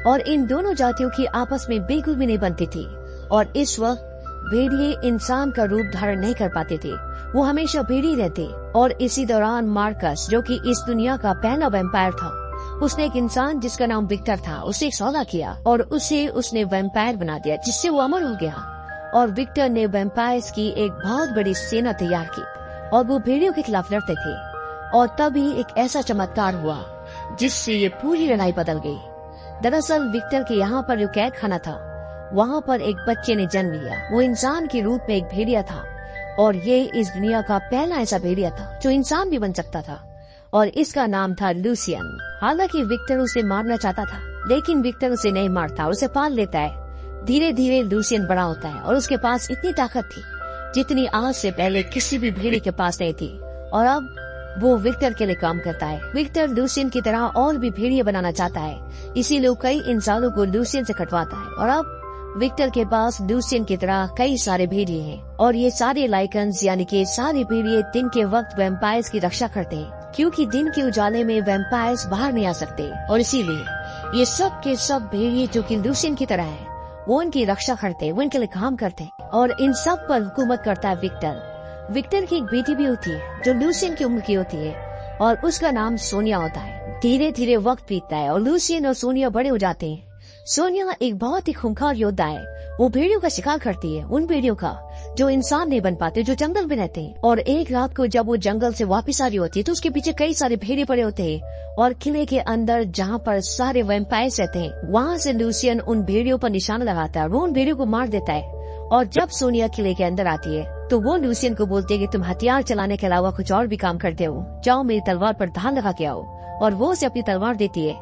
और इन दोनों जातियों की आपस में बिल्कुल भी नहीं बनती थी। और इस वक्त भेड़िए इंसान का रूप धारण नहीं कर पाते थे, वो हमेशा भेड़ी रहते। और इसी दौरान मार्कस, जो कि इस दुनिया का पहला वैम्पायर था, उसने एक इंसान जिसका नाम विक्टर था उससे एक सौदा किया और उसे उसने वैम्पायर बना दिया, जिससे वो अमर हो गया। और विक्टर ने वैम्पायर्स की एक बहुत बड़ी सेना तैयार की और वो भेड़ियों के खिलाफ लड़ते थे। और तभी एक ऐसा चमत्कार हुआ जिससे ये पूरी लड़ाई बदल गई। दरअसल विक्टर के यहाँ पर जो कैद खाना था, वहाँ पर एक बच्चे ने जन्म लिया। वो इंसान के रूप में एक भेड़िया था और ये इस दुनिया का पहला ऐसा भेड़िया था जो इंसान भी बन सकता था। और इसका नाम था लूसियन। हालांकि विक्टर उसे मारना चाहता था, लेकिन विक्टर उसे नहीं मारता, उसे पाल लेता है। धीरे धीरे लूसियन बड़ा होता है और उसके पास इतनी ताकत थी जितनी आज से पहले किसी भी भेड़िए के पास नहीं थी। और अब वो विक्टर के लिए काम करता है। विक्टर लूसियन की तरह और भी भेड़िए बनाना चाहता है, इसीलिए कई इंसानों को लूसियन से कटवाता है। और अब विक्टर के पास लूसियन की तरह कई सारे भेड़िए हैं और ये सारे लाइकन्स यानी कि सारे भेड़िए दिन के वक्त वैम्पायर्स की रक्षा करते हैं, क्योंकि दिन के उजाले में वैम्पायर्स बाहर नहीं आ सकते। और इसीलिए ये सब के सब भेड़िए जो कि लूसियन की तरह है, वो उनकी रक्षा करते, वो इनके लिए काम करते और इन सब पर हुकूमत करता है विक्टर। विक्टर की एक बेटी भी होती है जो लूसियन की उम्र की होती है और उसका नाम सोनिया होता है। धीरे धीरे वक्त बीतता है और लूसियन और सोनिया बड़े हो जाते हैं। सोनिया एक बहुत ही खूंखार योद्धा है। वो भेड़ियों का शिकार करती है, उन भेड़ियों का जो इंसान नहीं बन पाते, जो जंगल में रहते हैं। और एक रात को जब वो जंगल से वापस आ रही होती है तो उसके पीछे कई सारे भेड़िए पड़े होते हैं और किले के अंदर जहाँ पर सारे वैम्पायर्स रहते हैं, वहाँ से लूसियन उन भेड़ियों पर निशाना लगाता है और वो उन भेड़ियों को मार देता है। और जब सोनिया किले के अंदर आती है तो वो लूसियन को बोलती है कि तुम हथियार चलाने के अलावा कुछ और भी काम करते हो, जाओ मेरी तलवार पर धार लगा के आओ। और वो उसे अपनी तलवार देती है।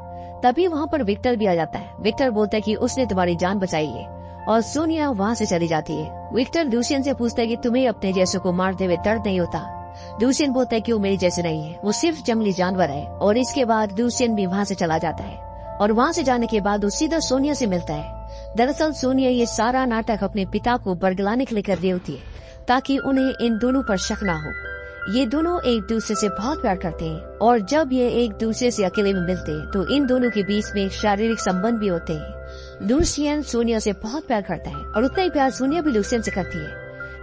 तभी वहाँ पर विक्टर भी आ जाता है। विक्टर बोलता है कि उसने तुम्हारी जान बचाई है और सोनिया वहाँ से चली जाती है। विक्टर लूसियन से पूछता है कि तुम्हें अपने जैसे को मारते हुए दर्द नहीं होता। लूसियन बोलता है कि वो मेरे जैसे नहीं है, वो सिर्फ जंगली जानवर है। और इसके बाद लूसियन भी वहाँ से चला जाता है और वहाँ से जाने के बाद वो सीधा सोनिया से मिलता है। दरअसल सोनिया ये सारा नाटक अपने पिता को बरगलाने के लिए कर रही होती है ताकि उन्हें इन दोनों पर शक ना हो। ये दोनों एक दूसरे से बहुत प्यार करते हैं और जब ये एक दूसरे से अकेले में मिलते हैं तो इन दोनों के बीच में शारीरिक संबंध भी होते हैं। लूसियन सोनिया से बहुत प्यार करता है और उतना ही प्यार सोनिया भी लूसियन से करती है,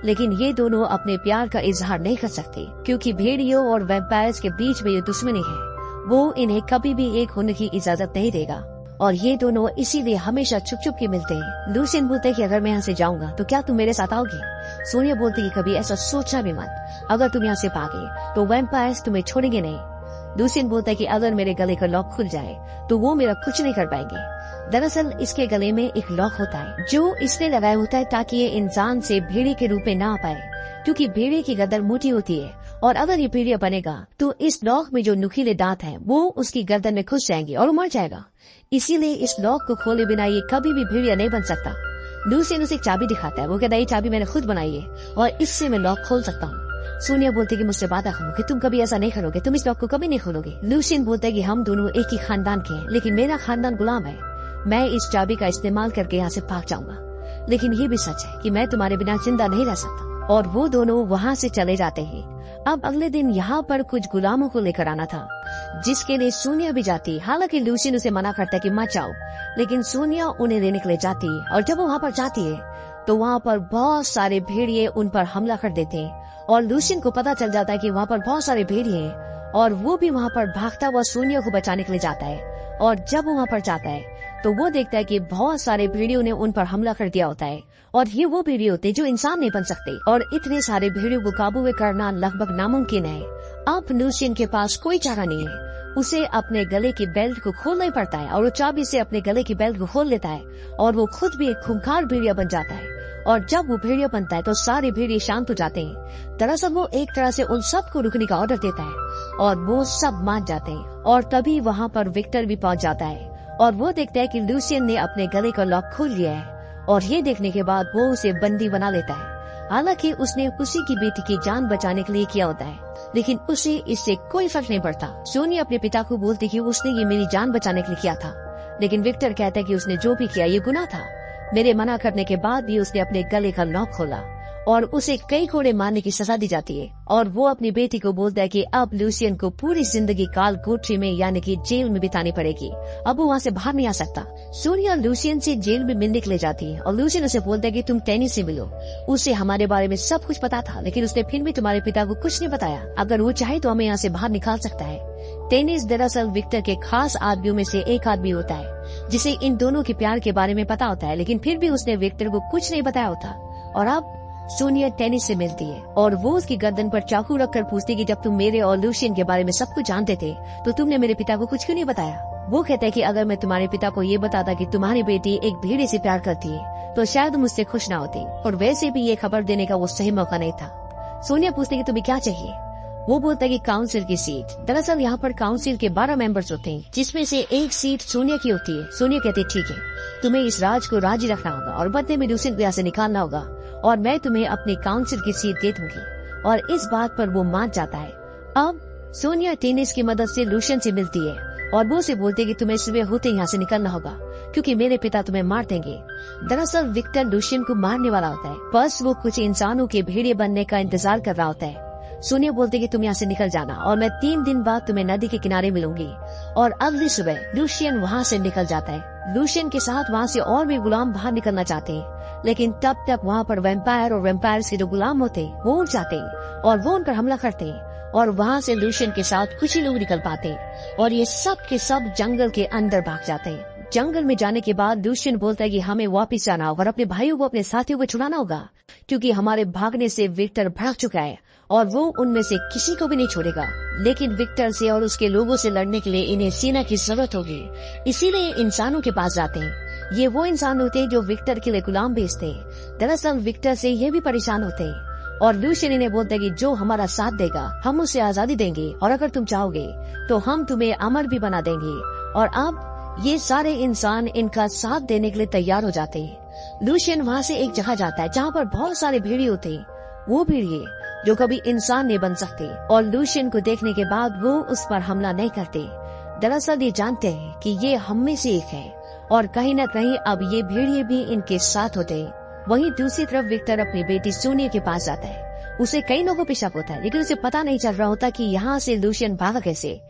लेकिन ये दोनों अपने प्यार का इजहार नहीं कर सकते क्योंकि भेड़ियों और वैम्पायर्स के बीच में ये दुश्मनी है। वो इन्हें कभी भी एक होने की इजाजत नहीं देगा और ये दोनों इसीलिए हमेशा छुप छुप के मिलते हैं। लूसियन बोलते है कि अगर मैं यहाँ से जाऊंगा तो क्या तुम मेरे साथ आओगी? सोनिया बोलती है कि कभी ऐसा सोचना भी मत, अगर तुम यहाँ से भागे तो वैम्पायर्स तुम्हें छोड़ेंगे नहीं। लूसियन बोलता है कि अगर मेरे गले का लॉक खुल जाए तो वो मेरा कुछ नहीं कर पाएंगे। दरअसल इसके गले में एक लॉक होता है जो इसने लगाया होता है ताकि ये इंसान से भेड़िए के रूप में ना आ पाए, क्योंकि भेड़िए की गर्दन मोटी होती है और अगर ये भेड़िया बनेगा तो इस लॉक में जो नुकीले दांत हैं वो उसकी गर्दन में घुस जाएंगे और वो मर जाएगा। इसीलिए इस लॉक को खोले बिना ये कभी भी भेड़िया नहीं बन सकता। लूसियन उसे एक चाबी दिखाता है, वो कहता है ये चाबी मैंने खुद बनाई है और इससे मैं लॉक खोल सकता हूँ। सोनिया बोलती है कि मुझसे वादा करो कि तुम कभी ऐसा नहीं करोगे, तुम इस लॉक को कभी नहीं खोलोगे। लूसियन बोलता है कि हम दोनों एक ही खानदान के हैं, लेकिन मेरा खानदान गुलाम है, मैं इस चाबी का इस्तेमाल करके यहाँ से भाग जाऊंगा। लेकिन ये भी सच है कि मैं तुम्हारे बिना जिंदा नहीं रह सकता। और वो दोनों वहाँ से चले जाते हैं। अब अगले दिन यहाँ पर कुछ गुलामों को लेकर आना था, जिसके लिए सोनिया भी जाती। हालांकि लूसियन उसे मना करता है कि मत जाओ, लेकिन सोनिया उन्हें लेने के लिए जाती है। और जब वो वहाँ पर जाती है तो वहाँ पर बहुत सारे भेड़िए उन पर हमला कर देते हैं और लूसियन को पता चल जाता है कि वहाँ पर बहुत सारे भेड़िए हैं और वो भी वहाँ पर भागता हुआ सोनिया को बचाने के लिए जाता है। और जब वो वहाँ पर जाता है तो वो देखता है कि बहुत सारे भेड़ियों ने उन पर हमला कर दिया होता है और ये वो भेड़िए होते हैं जो इंसान नहीं बन सकते और इतने सारे भेड़ियों को काबू में करना लगभग नामुमकिन है। अब लूसियन के पास कोई चारा नहीं है, उसे अपने गले की बेल्ट को खोलना ही पड़ता है और वो चाबी से अपने गले की बेल्ट को खोल लेता है और वो खुद भी एक खूंखार भेड़िया बन जाता है। और जब वो भेड़िया बनता है तो सारे भेड़िए शांत हो जाते हैं। दरअसल वो एक तरह से उन सब को रुकने का ऑर्डर देता है और वो सब मान जाते हैं। और तभी वहाँ पर विक्टर भी पहुँच जाता है और वो देखता है कि लूसियन ने अपने गले का लॉक खोल लिया है और ये देखने के बाद वो उसे बंदी बना लेता है। हालांकि उसने उसी की बेटी की जान बचाने के लिए किया होता है, लेकिन उसे इससे कोई फर्क नहीं पड़ता। सोनिया अपने पिता को बोलती कि उसने ये मेरी जान बचाने के लिए किया था, लेकिन विक्टर कहता है कि उसने जो भी किया ये गुनाह था। मेरे मना करने के बाद भी उसने अपने गले का लॉक खोला और उसे कई कोड़े मारने की सजा दी जाती है और वो अपनी बेटी को बोलता है कि अब लूसियन को पूरी जिंदगी काल कोठरी में यानी कि जेल में बितानी पड़ेगी। अब वो वहाँ से बाहर नहीं आ सकता। सोनिया लूसियन से जेल में मिलने के लिए जाती है और लूसियन उसे बोलता है कि तुम टेनी से मिलो। उसे हमारे बारे में सब कुछ पता था, लेकिन उसने फिर भी तुम्हारे पिता को कुछ नहीं बताया। अगर वो चाहे तो हमें यहाँ से बाहर निकाल सकता है। टेनिस दरअसल विक्टर के खास आदमियों में से एक आदमी होता है जिसे इन दोनों के प्यार के बारे में पता होता है, लेकिन फिर भी उसने विक्टर को कुछ नहीं बताया होता। और अब सोनिया टेनिस से मिलती है और वो उसकी गर्दन पर चाकू रखकर पूछती कि जब तुम मेरे और लूसियन के बारे में सब कुछ जानते थे तो तुमने मेरे पिता को कुछ क्यों नहीं बताया। वो कहता है कि अगर मैं तुम्हारे पिता को ये बताता कि तुम्हारी बेटी एक भेड़िए से प्यार करती है तो शायद मुझसे खुश ना होती, और वैसे भी ये खबर देने का वो सही मौका नहीं था। सोनिया पूछती कि तुम्हें क्या चाहिए। वो बोलता है कि काउंसिल की सीट। दरअसल यहाँ पर काउंसिल के 12 मेंबर्स होते हैं, जिसमें से एक सीट सोनिया की होती है। सोनिया कहती है ठीक है, तुम्हें इस राज को राजी रखना होगा और बदले में लूसियन को यहाँ से निकालना होगा और मैं तुम्हें अपनी काउंसिल की सीट दे दूंगी। और इस बात पर वो मान जाता है। अब सोनिया टेनिस की मदद से लूसियन से मिलती है और वो उसे बोलती है कि तुम्हें सुबह होते यहाँ से निकलना होगा क्योंकि मेरे पिता तुम्हें मार देंगे। दरअसल विक्टर लूसियन को मारने वाला होता है, बस वो कुछ इंसानों के भेड़िए बनने का इंतजार कर रहा होता है। सोनिया बोलती है कि तुम यहाँ से निकल जाना और मैं 3 दिन बाद तुम्हें नदी के किनारे मिलूंगी। और अगली सुबह लूसियन वहाँ से निकल जाता है। लूसियन के साथ वहाँ से और भी गुलाम बाहर निकलना चाहते हैं, लेकिन तब तक वहाँ पर वैम्पायर और वैम्पायर्स के जो गुलाम होते हैं वो उठ जाते हैं और वो उन पर हमला करते हैं और वहाँ से लूसियन के साथ कुछ ही लोग निकल पाते हैं और ये सब के सब जंगल के अंदर भाग जाते हैं। जंगल में जाने के बाद लूसियन बोलता है कि हमें वापस जाना होगा और अपने भाइयों को अपने साथियों को छुड़ाना होगा क्योंकि हमारे भागने से विक्टर भाग चुका है और वो उनमें से किसी को भी नहीं छोड़ेगा। लेकिन विक्टर से और उसके लोगों से लड़ने के लिए इन्हें सेना की जरूरत होगी, इसीलिए इंसानों के पास जाते हैं। ये वो इंसान होते हैं जो विक्टर के लिए गुलाम बेचते हैं। दरअसल विक्टर से ये भी परेशान होते हैं और लूसियन इन्हें बोलता है कि जो हमारा साथ देगा हम उसे आजादी देंगे और अगर तुम चाहोगे तो हम तुम्हें अमर भी बना देंगे। और अब ये सारे इंसान इनका साथ देने के लिए तैयार हो जाते हैं। लूसियन वहाँ से एक जगह जाता है जहाँ पर बहुत सारे भेड़िए होते हैं, वो भेड़िए जो कभी इंसान नहीं बन सकते, और लूसियन को देखने के बाद वो उस पर हमला नहीं करते। दरअसल ये जानते हैं कि ये हम में से एक है और कहीं न कहीं अब ये भेड़िए भी इनके साथ होते हैं। वहीं दूसरी तरफ विक्टर अपनी बेटी सोनिया के पास जाता है। उसे कई लोगों पे शक होता है, लेकिन उसे पता नहीं चल रहा होता कि यहाँ से लूसियन भागा कैसे।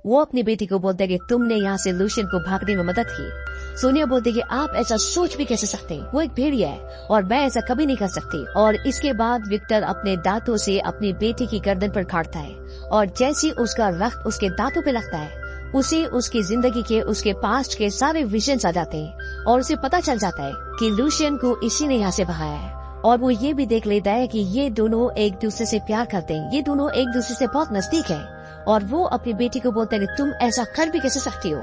वो अपनी बेटी को बोलता है कि तुमने यहाँ से लूसियन को भागने में मदद की। सोनिया बोलती है कि आप ऐसा सोच भी कैसे सकते हैं, वो एक भेड़िया है और मैं ऐसा कभी नहीं कर सकती। और इसके बाद विक्टर अपने दांतों से अपनी बेटी की गर्दन पर काटता है और जैसे उसका रक्त उसके दांतों पे लगता है उसे उसकी जिंदगी के उसके पास्ट के सारे विजन्स आ जाते हैं और उसे पता चल जाता है कि लूसियन को इसी ने यहाँ से भगाया है। और वो ये भी देख लेता है कि ये दोनों एक दूसरे से प्यार करते हैं, ये दोनों एक दूसरे से बहुत नजदीक है। और वो अपनी बेटी को बोलते हैं कि तुम ऐसा कर भी कैसे सकती हो।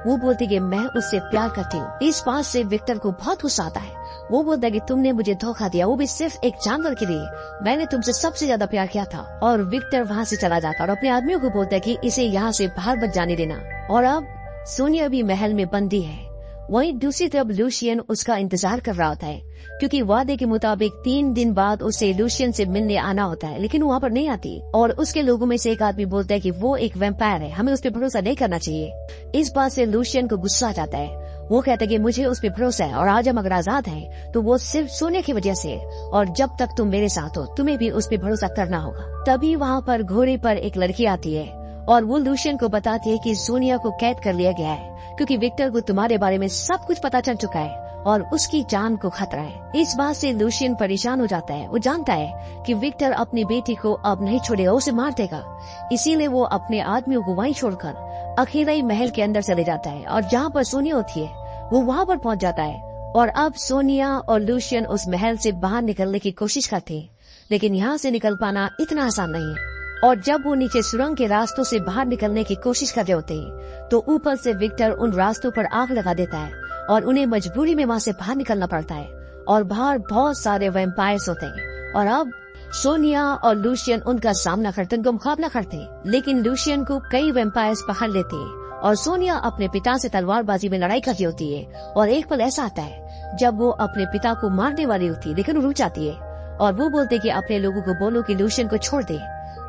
वो बोलती है कि मैं उससे प्यार करती हूँ। इस बात से विक्टर को बहुत गुस्सा आता है। वो बोलता है कि तुमने मुझे धोखा दिया, वो भी सिर्फ एक जानवर के लिए। मैंने तुमसे सबसे ज्यादा प्यार किया था। और विक्टर वहाँ से चला जाता और अपने आदमियों को बोलता है कि इसे यहाँ से बाहर मत जाने देना। और अब सोनिया भी महल में बंदी है। वहीं दूसरी तरफ लूसियन उसका इंतजार कर रहा होता है क्योंकि वादे के मुताबिक 3 दिन बाद उसे लूसियन से मिलने आना होता है, लेकिन वो वहाँ पर नहीं आती। और उसके लोगों में से एक आदमी बोलता है कि वो एक वैम्पायर है, हमें उस पर भरोसा नहीं करना चाहिए। इस बात से लूसियन को गुस्सा आ जाता है। वो कहता है कि मुझे उस पर भरोसा है और आज हम अगर आजाद हैं तो वो सिर्फ सोनिया की वजह से, और जब तक तुम मेरे साथ हो तुम्हें भी उस पर भरोसा करना होगा। तभी वहाँ पर घोड़े पर एक लड़की आती है और वो लूसियन को बताती है कि सोनिया को कैद कर लिया गया है क्योंकि विक्टर को तुम्हारे बारे में सब कुछ पता चल चुका है और उसकी जान को खतरा है। इस बात से लूसियन परेशान हो जाता है। वो जानता है कि विक्टर अपनी बेटी को अब नहीं छोड़ेगा, उसे मार देगा। इसीलिए वो अपने आदमियों को वहीं छोड़कर अकेला ही महल के अंदर चले जाता है और जहाँ पर सोनिया होती है वो वहाँ पर पहुँच जाता है। और अब सोनिया और लूसियन उस महल से बाहर निकलने की कोशिश करते हैं, लेकिन यहाँ से निकल पाना इतना आसान नहीं है। और जब वो नीचे सुरंग के रास्तों से बाहर निकलने की कोशिश कर रहे होते हैं तो ऊपर से विक्टर उन रास्तों पर आग लगा देता है और उन्हें मजबूरी में वहाँ से बाहर निकलना पड़ता है। और बाहर बहुत सारे वैम्पायर्स होते हैं और अब सोनिया और लूसियन उनका सामना करते, उनका मुकाबला करते, लेकिन लूसियन को कई वैम्पायर्स पकड़ लेते हैं और सोनिया अपने पिता से तलवारबाजी में लड़ाई करती होती है। और एक पल ऐसा आता है जब वो अपने पिता को मारने वाली होती है, लेकिन वो रुक जाती है और वो बोलते कि अपने लोगों को बोलो कि लूसियन को छोड़ दे।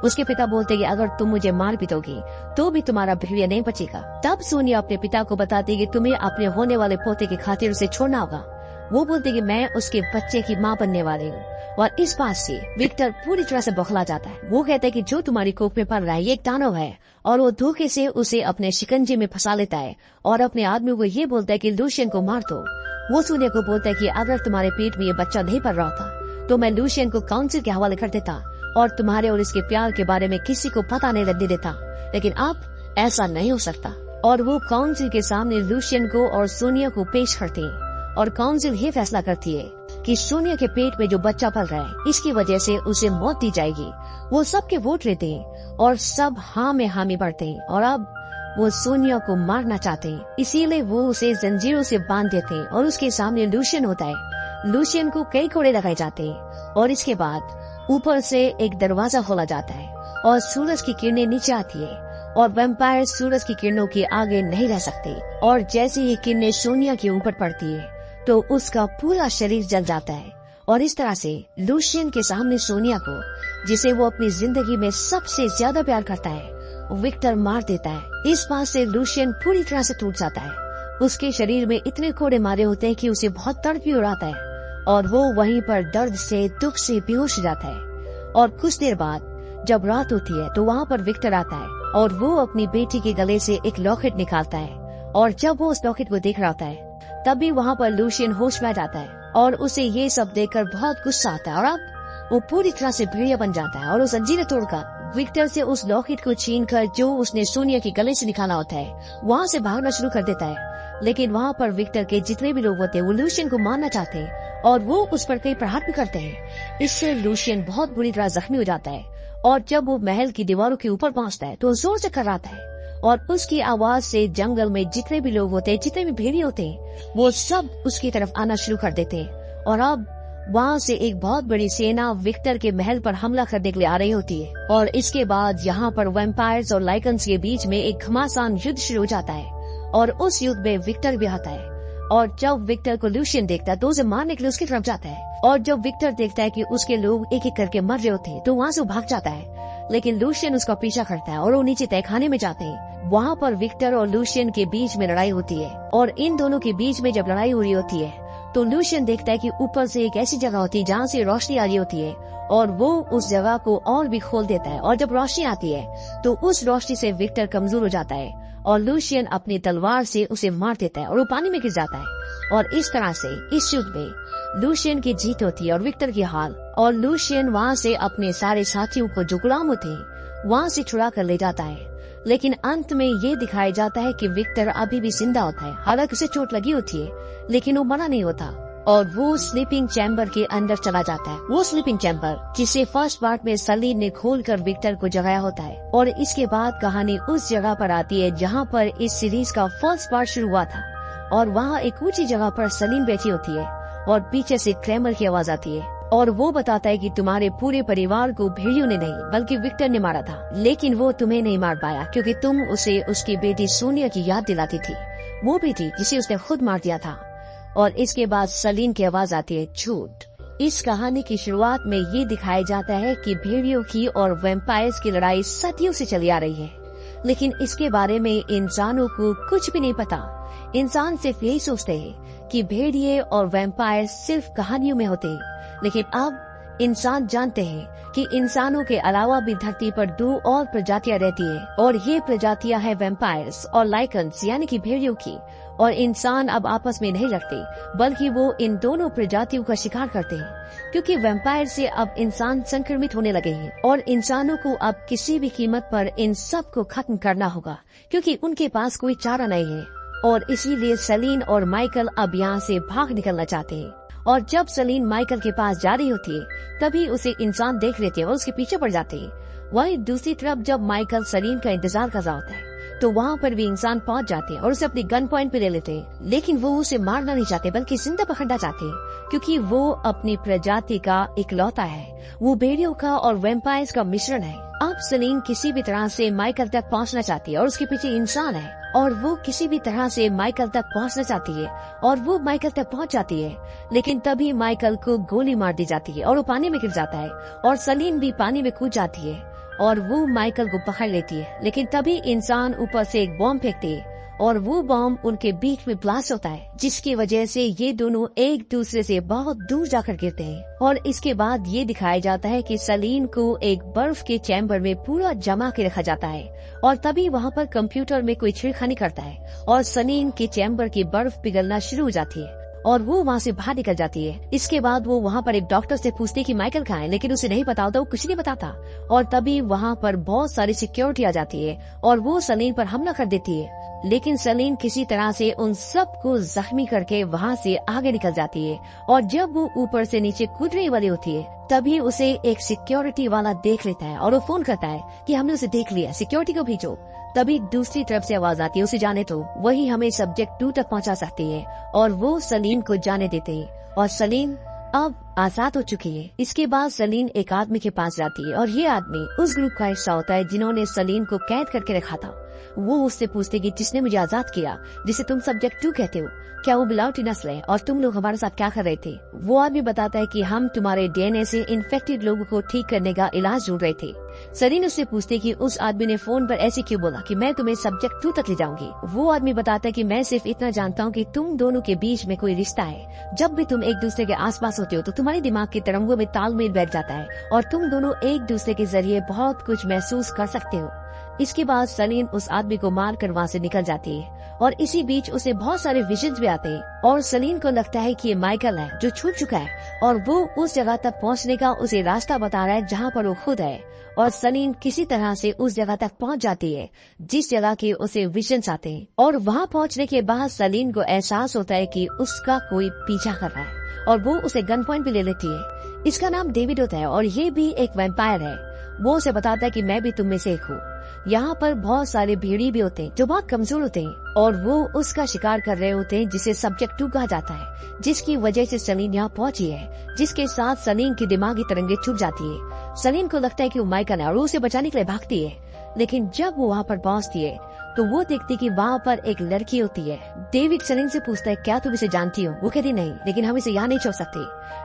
उसके पिता बोलते कि अगर तुम मुझे मार भी दोगी तो भी तुम्हारा भेड़िया नहीं बचेगा। तब सोनिया अपने पिता को बताती कि तुम्हें अपने होने वाले पोते की खातिर उसे छोड़ना होगा। वो बोलते कि मैं उसके बच्चे की माँ बनने वाली हूँ और इस बात से विक्टर पूरी तरह से बौखला जाता है। वो कहता है कि जो तुम्हारी कोख में पल रहा है ये एक दानव है, और वो धोखे से उसे अपने शिकंजे में फंसा लेता है और अपने आदमी को ये बोलता है कि लूशियन को मार दो। वो सोनिया को बोलता है कि अगर तुम्हारे पेट में ये बच्चा नहीं पल रहा था तो मैं लूशियन को काउंसिल के हवाले कर देता और तुम्हारे और इसके प्यार के बारे में किसी को पता नहीं लगने देता, लेकिन अब ऐसा नहीं हो सकता। और वो काउंसिल के सामने लूशियन को और सोनिया को पेश करते हैं और काउंसिल ये फैसला करती है कि सोनिया के पेट में जो बच्चा पल रहा है इसकी वजह से उसे मौत दी जाएगी। वो सबके वोट लेते हैं और सब हाँ में हामी भरते हैं और अब वो सोनिया को मारना चाहते हैं, इसीलिए वो उसे जंजीरों से बांध देते हैं और उसके सामने लूशियन होता है। लूशियन को कई कोड़े लगाए जाते हैं और इसके बाद ऊपर से एक दरवाजा खोला जाता है और सूरज की किरणें नीचे आती है और वैम्पायर सूरज की किरणों के आगे नहीं रह सकते और जैसे ये किरणें सोनिया के ऊपर पड़ती है तो उसका पूरा शरीर जल जाता है और इस तरह से लूशियन के सामने सोनिया को, जिसे वो अपनी जिंदगी में सबसे ज्यादा प्यार करता है, विक्टर मार देता है। इस बात से लूशियन पूरी तरह से टूट जाता है। उसके शरीर में इतने कोड़े मारे होते हैं कि उसे बहुत दर्द भी उड़ाता है और वो वहीं पर दर्द से दुख से बेहोश हो जाता है। और कुछ देर बाद जब रात होती है तो वहाँ पर विक्टर आता है और वो अपनी बेटी के गले से एक लॉकेट निकालता है और जब वो उस लॉकेट को देख रहा होता है तभी वहाँ पर लूशियन होश में आ जाता है और उसे ये सब देखकर बहुत गुस्सा आता है और अब वो पूरी तरह से भेड़िया बन जाता है और उस जंजीरें तोड़कर विक्टर से उस लॉकेट को छीनकर जो उसने सोनिया के गले से निकाला होता है वहाँ से भागना शुरू कर देता है। लेकिन वहाँ पर विक्टर के जितने भी लोग होते हैं वो लूशियन को मारना चाहते हैं और वो उस पर कई प्रहार भी करते हैं। इससे लूशियन बहुत बुरी तरह जख्मी हो जाता है और जब वो महल की दीवारों के ऊपर पहुँचता है तो जोर से कराता है और उसकी आवाज से जंगल में जितने भी लोग होते हैं, जितने भी भेड़िए होते हैं, वो सब उसकी तरफ आना शुरू कर देते हैं। और अब वहाँ से एक बहुत बड़ी सेना विक्टर के महल पर हमला करने के लिए आ रही होती है और इसके बाद यहाँ पर वैम्पायर्स और लाइकन्स के बीच में एक घमासान युद्ध शुरू हो जाता है और उस युद्ध में विक्टर भी आता है। और जब विक्टर को लूशियन देखता है तो उसे मारने के लिए उसकी तरफ जाता है और जब विक्टर देखता है कि उसके लोग एक एक करके मर रहे होते हैं तो वहाँ से वो भाग जाता है, लेकिन लूशियन उसका पीछा करता है और वो नीचे तहखाने में जाते हैं। वहाँ पर विक्टर और लूशियन के बीच में लड़ाई होती है और इन दोनों के बीच में जब लड़ाई हो रही होती है तो लूशियन देखता है कि ऊपर से एक ऐसी जगह होती है जहाँ से रोशनी आ रही होती है और वो उस जगह को और भी खोल देता है और जब रोशनी आती है तो उस रोशनी से विक्टर कमजोर हो जाता है और लूशियन अपनी तलवार से उसे मार देता है और वो पानी में गिर जाता है। और इस तरह से इस युद्ध में लूशियन की जीत होती है और विक्टर की हार, और लूशियन वहाँ से अपने सारे साथियों को जो गुलाम होते हैं वहाँ से छुड़ा कर ले जाता है। लेकिन अंत में ये दिखाया जाता है कि विक्टर अभी भी जिंदा होता है, हालांकि उसे चोट लगी होती है लेकिन वो मरा नहीं होता और वो स्लीपिंग चैम्बर के अंदर चला जाता है। वो स्लीपिंग चैम्बर जिसे फर्स्ट पार्ट में सलीन ने खोलकर विक्टर को जगाया होता है और इसके बाद कहानी उस जगह पर आती है जहाँ पर इस सीरीज का फर्स्ट पार्ट शुरू हुआ था और वहाँ एक ऊंची जगह पर सलीन बैठी होती है और पीछे से क्रैमर की आवाज आती है और वो बताता है कि तुम्हारे पूरे परिवार को भेड़ियों ने नहीं बल्कि विक्टर ने मारा था, लेकिन वो तुम्हें नहीं मार पाया क्योंकि तुम उसे उसकी बेटी सोनिया की याद दिलाती थी, वो बेटी जिसे उसने खुद मार दिया था। और इसके बाद सलीन की आवाज आती है झूठ। इस कहानी की शुरुआत में ये दिखाया जाता है कि भेड़ियों की और वैम्पायर्स की लड़ाई सदियों से चली आ रही है, लेकिन इसके बारे में इंसानों को कुछ भी नहीं पता। इंसान सिर्फ यही सोचते हैं कि भेड़िए और वैम्पायर सिर्फ कहानियों में होते हैं, लेकिन अब इंसान जानते हैं कि इंसानों के अलावा भी धरती पर 2 और प्रजातियां रहती है और ये प्रजातियां है वैम्पायर्स और लाइकन्स यानी कि भेड़ियों की। और इंसान अब आपस में नहीं लड़ते बल्कि वो इन दोनों प्रजातियों का शिकार करते हैं क्योंकि वैम्पायर से अब इंसान संक्रमित होने लगे हैं और इंसानों को अब किसी भी कीमत पर इन सब को खत्म करना होगा क्योंकि उनके पास कोई चारा नहीं है। और इसीलिए सलीन और माइकल अब यहाँ से भाग निकलना चाहते हैं और जब सलीन माइकल के पास जा रही होती है तभी उसे इंसान देख लेते हैं और उसके पीछे पड़ जाते हैं। वहीं दूसरी तरफ जब माइकल सलीन का इंतजार कर रहा होता है तो वहाँ पर भी इंसान पहुँच जाते हैं और उसे अपनी गन पॉइंट पे ले लेते हैं, लेकिन वो उसे मारना नहीं चाहते बल्कि जिंदा पकड़ना चाहते हैं क्योंकि वो अपनी प्रजाति का इकलौता है। वो भेड़ियों का और वैम्पायर्स का मिश्रण है। अब सलीन किसी भी तरह से माइकल तक पहुँचना चाहती है और उसके पीछे इंसान है और वो किसी भी तरह से माइकल तक पहुँचना चाहती है और वो माइकल तक पहुँच जाती है, लेकिन तभी माइकल को गोली मार दी जाती है और वो पानी में गिर जाता है और सलीन भी पानी में कूद जाती है और वो माइकल को पकड़ लेती है। लेकिन तभी इंसान ऊपर से एक बॉम्ब फेंकते हैं और वो बॉम्ब उनके बीच में ब्लास्ट होता है, जिसकी वजह से ये दोनों एक दूसरे से बहुत दूर जाकर गिरते हैं। और इसके बाद ये दिखाया जाता है कि सलीन को एक बर्फ के चैम्बर में पूरा जमा के रखा जाता है और तभी वहाँ पर कंप्यूटर में कोई छेड़खानी करता है और सलीन के चैम्बर की बर्फ पिघलना शुरू हो जाती है और वो वहाँ से बाहर निकल जाती है। इसके बाद वो वहाँ पर एक डॉक्टर से पूछती है कि माइकल कहाँ है, लेकिन उसे नहीं पता होता, वो कुछ नहीं बताता। और तभी वहाँ पर बहुत सारी सिक्योरिटी आ जाती है और वो सलीन पर हमला कर देती है, लेकिन सलीन किसी तरह से उन सबको जख्मी करके वहाँ से आगे निकल जाती है। और जब वो ऊपर से नीचे कूदने वाली होती है तभी उसे एक सिक्योरिटी वाला देख लेता है और वो फोन करता है कि हमने उसे देख लिया, सिक्योरिटी को भेजो। तभी दूसरी तरफ से आवाज आती है, उसे जाने तो वही हमें सब्जेक्ट 2 तक पहुंचा सकती है। और वो सलीन को जाने देते हैं और सलीन अब आजाद हो चुकी है। इसके बाद सलीन एक आदमी के पास जाती है और ये आदमी उस ग्रुप का हिस्सा होता है जिन्होंने सलीन को कैद करके रखा था। वो उससे पूछते कि जिसने मुझे आजाद किया, जिसे तुम सब्जेक्ट 2 कहते हो, क्या वो मिलावटी नस्ल है और तुम लोग हमारे साथ क्या कर रहे थे? वो आदमी बताता है कि हम तुम्हारे डीएनए से इन्फेक्टेड लोगों को ठीक करने का इलाज ढूंढ रहे थे। सलीन उससे पूछते कि उस आदमी ने फोन पर ऐसे क्यों बोला कि मैं तुम्हें सब्जेक्ट 2 तक ले जाऊंगी। वो आदमी बताता है कि मैं सिर्फ इतना जानता हूँ कि तुम दोनों के बीच में कोई रिश्ता है। जब भी तुम एक दूसरे के आसपास होते हो तो तुम्हारे दिमाग के तरंगों में तालमेल बैठ जाता है और तुम दोनों एक दूसरे के जरिए बहुत कुछ महसूस कर सकते हो। इसके बाद सलीन उस आदमी को मार कर वहाँ से निकल जाती है और इसी बीच उसे बहुत सारे विजन्स भी आते हैं और सलीन को लगता है कि ये माइकल है जो छूट चुका है और वो उस जगह तक पहुँचने का उसे रास्ता बता रहा है जहाँ पर वो खुद है। और सलीन किसी तरह से उस जगह तक पहुँच जाती है जिस जगह के उसे विजन्स आते हैं और वहाँ पहुँचने के बाद सलीन को एहसास होता है कि उसका कोई पीछा कर रहा है और वो उसे गन पॉइंट भी ले लेती है। इसका नाम डेविड होता है और ये भी एक वैम्पायर है। वो उसे बताता है कि मैं भी तुम में से एक हूँ। यहाँ पर बहुत सारे भेड़िए भी होते हैं जो बहुत कमजोर होते हैं और वो उसका शिकार कर रहे होते हैं जिसे सब्जेक्ट 2 कहा जाता है, जिसकी वजह से सलीन यहाँ पहुँची है, जिसके साथ सलीन की दिमागी तरंगे छूट जाती है। सलीन को लगता है कि वो माइकल है और उसे बचाने के लिए भागती है, लेकिन जब वो वहाँ पर पहुँचती है तो वो देखती कि वहाँ पर एक लड़की होती है। डेविड सलीन से पूछता है क्या तुम इसे जानती हो? वो कहती नहीं, लेकिन हम इसे यहाँ नहीं छोड़ सकते।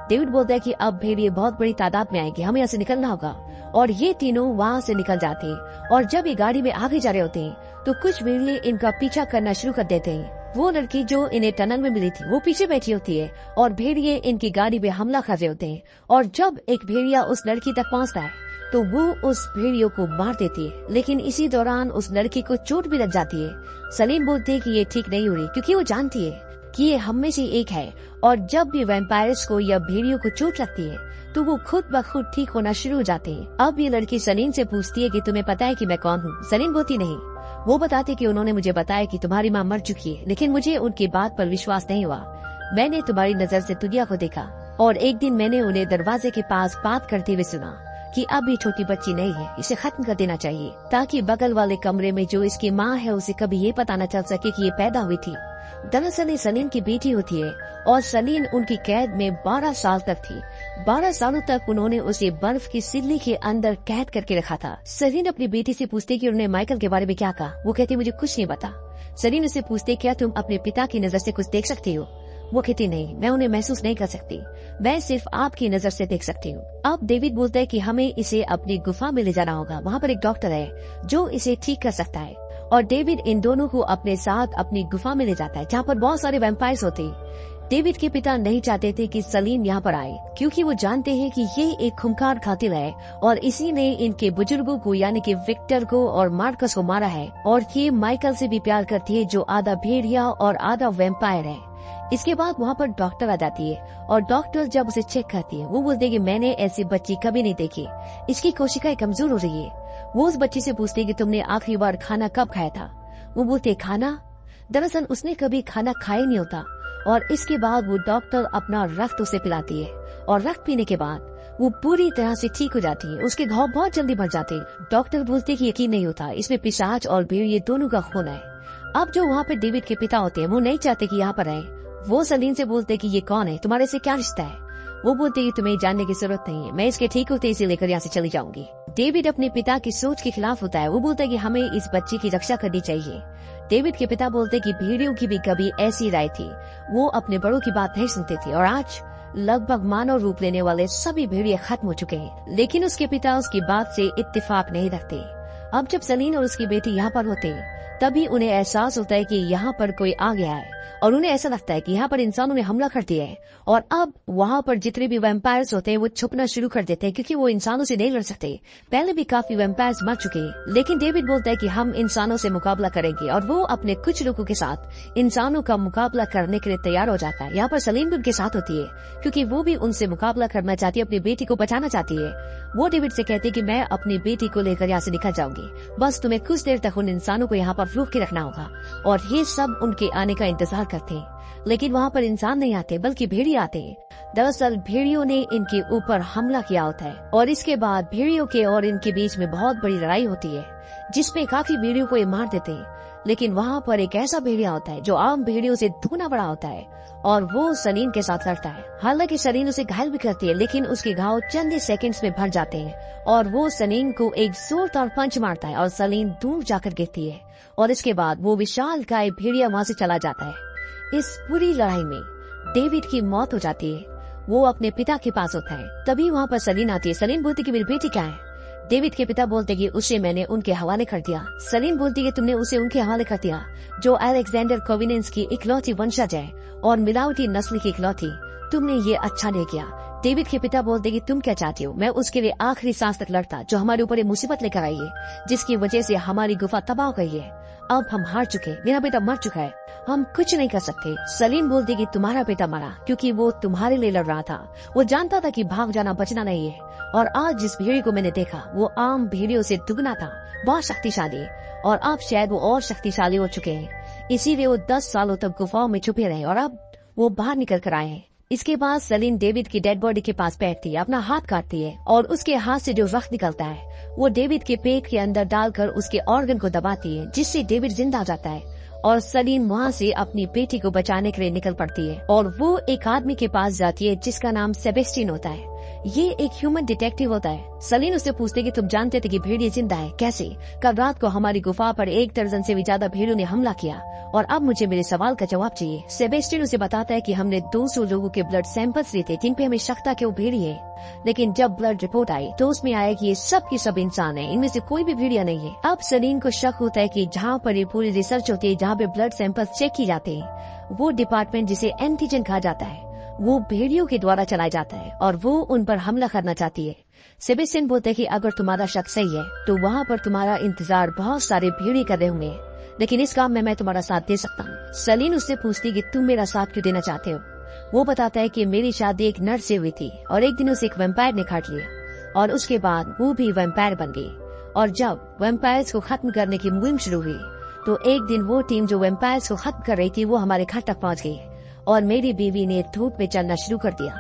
डेविड बोलता है कि अब भेड़िए बहुत बड़ी तादाद में आएंगे, हमें यहाँ से निकलना होगा। और ये तीनों वहाँ से निकल जाते हैं और जब ये गाड़ी में आगे जा रहे होते हैं तो कुछ भेड़िए इनका पीछा करना शुरू कर देते हैं। वो लड़की जो इन्हें टनल में मिली थी वो पीछे बैठी होती है और भेड़िए इनकी गाड़ी में हमला कर रहे होते हैं। और जब एक भेड़िया उस लड़की तक पहुँचता है तो वो उस भेड़ियों को मार देती है, लेकिन इसी दौरान उस लड़की को चोट भी लग जाती है। सलीन बोलती है कि ये ठीक नहीं हो रही क्योंकि वो जानती है कि ये हम में से एक है और जब भी वैम्पायर्स को या भेड़ियों को चोट लगती है तो वो खुद ब खुद ठीक होना शुरू हो जाते हैं। अब ये लड़की सलीन से पूछती है कि तुम्हें पता है कि मैं कौन हूँ? सलीन बोलती नहीं। वो बताते कि उन्होंने मुझे बताया कि तुम्हारी माँ मर चुकी है, लेकिन मुझे उनकी बात पर विश्वास नहीं हुआ। मैंने तुम्हारी नजर से दुनिया को देखा और एक दिन मैंने उन्हें दरवाजे के पास बात करते हुए सुना कि अब ये छोटी बच्ची नहीं है, इसे खत्म कर देना चाहिए ताकि बगल वाले कमरे में जो इसकी माँ है उसे कभी ये पता न चल सके कि ये पैदा हुई थी। दरअसल सलीन की बेटी होती है और सलीन उनकी कैद में 12 साल तक थी। 12 सालों तक उन्होंने उसे बर्फ की सिल्ली के अंदर कैद करके रखा था। सलीन अपनी बेटी से पूछते कि उन्होंने माइकल के बारे में क्या कहा। वो कहती मुझे कुछ नहीं पता। सलीन उसे पूछते क्या तुम अपने पिता की नजर से कुछ देख सकती हो? वो कहती नहीं, मैं उन्हें महसूस नहीं कर सकती, मैं सिर्फ आपकी नजर से देख सकती हूँ। अब डेविड बोलता है कि हमें इसे अपनी गुफा में ले जाना होगा, वहाँ पर एक डॉक्टर है जो इसे ठीक कर सकता है। और डेविड इन दोनों को अपने साथ अपनी गुफा में ले जाता है जहाँ पर बहुत सारे वैम्पायर्स होते हैं। डेविड के पिता नहीं चाहते थे कि सलीन यहाँ पर आए क्योंकि वो जानते हैं कि ये एक खूंखार कातिल है और इसी ने इनके बुजुर्गों को यानी कि विक्टर को और मार्कस को मारा है। और ये माइकल से भी प्यार करती है जो आधा भेड़िया और आधा वैम्पायर है। इसके बाद वहाँ पर डॉक्टर आ जाती है और डॉक्टर जब उसे चेक करती है वो बोलते है कि मैंने ऐसी बच्ची कभी नहीं देखी, इसकी कोशिकाएं कमजोर हो रही है। वो उस बच्ची से पूछती है कि तुमने आखिरी बार खाना कब खाया था? वो बोलते खाना? दरअसल उसने कभी खाना खाया नहीं होता। और इसके बाद वो डॉक्टर अपना रक्त उसे पिलाती है और रक्त पीने के बाद वो पूरी तरह से ठीक हो जाती है। उसके घाव बहुत जल्दी भर जाते हैं। डॉक्टर बोलते कि यकीन नहीं होता, इसमें पिशाच और भेड़िए दोनों का खून है। अब जो वहाँ पे डेविड के पिता होते हैं वो नहीं चाहते कि यहाँ पर आए। वो सलीन से बोलते कि ये कौन है, तुम्हारे से क्या रिश्ता है? वो बोलते कि तुम्हें जानने की जरूरत नहीं है, मैं इसके ठीक होते इसे लेकर यहाँ से चली जाऊंगी। डेविड अपने पिता की सोच के खिलाफ होता है। वो बोलता है कि हमें इस बच्ची की रक्षा करनी चाहिए। डेविड के पिता बोलते कि भेड़ियों की भी कभी ऐसी राय थी, वो अपने बड़ों की बात नहीं सुनते थे और आज लगभग मानव रूप लेने वाले सभी भेड़िए खत्म हो चुके हैं। लेकिन उसके पिता उसकी बात से इत्तेफाक नहीं रखते। अब जब सलीन और उसकी बेटी यहाँ पर होते तभी उन्हें एहसास होता है कि यहाँ पर कोई आ गया है और उन्हें ऐसा लगता है कि यहाँ पर इंसानों ने हमला कर दिया है और अब वहाँ पर जितने भी वैम्पायर्स होते हैं वो छुपना शुरू कर देते हैं क्योंकि वो इंसानों से नहीं लड़ सकते। पहले भी काफी वैम्पायर्स मर चुके हैं, लेकिन डेविड बोलता है कि हम इंसानों से मुकाबला करेंगे और वो अपने कुछ लोगों के साथ इंसानों का मुकाबला करने के लिए तैयार हो जाता है। यहाँ पर सलीम भी उनके साथ होती है क्योंकि वो भी उनसे मुकाबला करना चाहती है, अपनी बेटी को बचाना चाहती है। वो डेविड से कहती है कि मैं अपनी बेटी को लेकर यहाँ से निकल जाऊंगी, बस तुम्हें कुछ देर तक उन इंसानों को यहाँ पर रोक के रखना होगा। और ये सब उनके आने का इंतजार करते हैं, लेकिन वहाँ पर इंसान नहीं आते बल्कि भेड़िए आते हैं। दरअसल भेड़ियों ने इनके ऊपर हमला किया होता है और इसके बाद भेड़ियों के और इनके बीच में बहुत बड़ी लड़ाई होती है जिसमें काफी भेड़ियों को ये मार देते हैं। लेकिन वहाँ पर एक ऐसा भेड़िया होता है जो आम भेड़ियों से दुगना बड़ा होता है और वो सलीम के साथ लड़ता है। हालांकि सलीम उसे घायल भी करती है, लेकिन उसके घाव चंद ही सेकंड्स में भर जाते हैं और वो सलीम को एक जोरदार पंच मारता है और सलीम दूर जाकर गिरती है और इसके बाद वो विशाल काय भेड़िया वहाँ से चला जाता है। इस पूरी लड़ाई में डेविड की मौत हो जाती है। वो अपने पिता के पास होता है। तभी वहाँ पर सलीम आती है। सलीम बोलती कि मेरी बेटी क्या है। डेविड के पिता बोलते कि उसे मैंने उनके हवाले कर दिया। सलीम बोलती कि तुमने उसे उनके हवाले कर दिया जो अलेक्जेंडर कोविनेंस की इकलौती वंशज है और मिलावटी नस्ल की इकलौती। तुमने ये अच्छा नहीं किया। डेविड के पिता बोलते कि तुम क्या चाहती हो। मैं उसके लिए आखिरी सांस तक लड़ता जो हमारे ऊपर मुसीबत लेकर आई है, जिसकी वजह से हमारी गुफा तबाह हो गई है। अब हम हार चुके, मेरा बेटा मर चुका है, हम कुछ नहीं कर सकते। सलीम बोलती कि तुम्हारा बेटा मरा क्योंकि वो तुम्हारे लिए लड़ रहा था। वो जानता था कि भाग जाना बचना नहीं है और आज जिस भेड़िए को मैंने देखा वो आम भेड़ियों से दुगना था, बहुत शक्तिशाली, और अब शायद वो और शक्तिशाली हो चुके हैं। इसीलिए वो 10 सालों तक गुफाओं में छुपे रहे और अब वो बाहर निकल कर आए हैं। इसके बाद सलीम डेविड की डेड बॉडी के पास बैठती है, अपना हाथ काटती है और उसके हाथ से जो रक्त निकलता है वो डेविड के पेट के अंदर डालकर उसके ऑर्गन को दबाती है, जिससे डेविड जिंदा हो जाता है और सलीम वहाँ से अपनी बेटी को बचाने के लिए निकल पड़ती है और वो एक आदमी के पास जाती है जिसका नाम सेबेस्टियन होता है। ये एक ह्यूमन डिटेक्टिव होता है। सलीम उससे पूछते कि तुम जानते थे कि भेड़िया जिंदा है, कैसे? कल रात को हमारी गुफा पर 1 दर्जन से भी ज्यादा भेड़ियों ने हमला किया और अब मुझे मेरे सवाल का जवाब चाहिए। सेबेस्टियन उसे बताता है कि हमने 200 लोगों के ब्लड सैंपल्स लिए थे जिन पे हमें शक था कि वो भेड़िए है, लेकिन जब ब्लड रिपोर्ट आई तो उसमें आया कि ये सब की सब इंसान है, इनमें से कोई भी भेड़िया नहीं है। अब सलीम को शक होता है कि जहाँ पर ये पूरी रिसर्च होती है, जहाँ पे ब्लड सैंपल्स चेक किए जाते हैं, वो डिपार्टमेंट जिसे एंटीजन कहा जाता है वो भेड़ियों के द्वारा चलाया जाता है और वो उन पर हमला करना चाहती है। सेबेस्टियन बोलते हैं कि अगर तुम्हारा शक सही है तो वहाँ पर तुम्हारा इंतजार बहुत सारे भेड़िए कर रहे होंगे, लेकिन इस काम में मैं तुम्हारा साथ दे सकता हूँ। सलीम उससे पूछती कि तुम मेरा साथ क्यों देना चाहते हो। वो बताता है कि मेरी शादी एक नर से हुई थी और एक दिन उसे एक वैम्पायर ने काट लिया और उसके बाद वो भी वैम्पायर बन गई और जब वैम्पायर्स को खत्म करने की मुहिम शुरू हुई तो एक दिन वो टीम जो वैम्पायर्स को खत्म कर रही थी वो हमारे घर तक पहुँच गई और मेरी बीवी ने धूप में चलना शुरू कर दिया।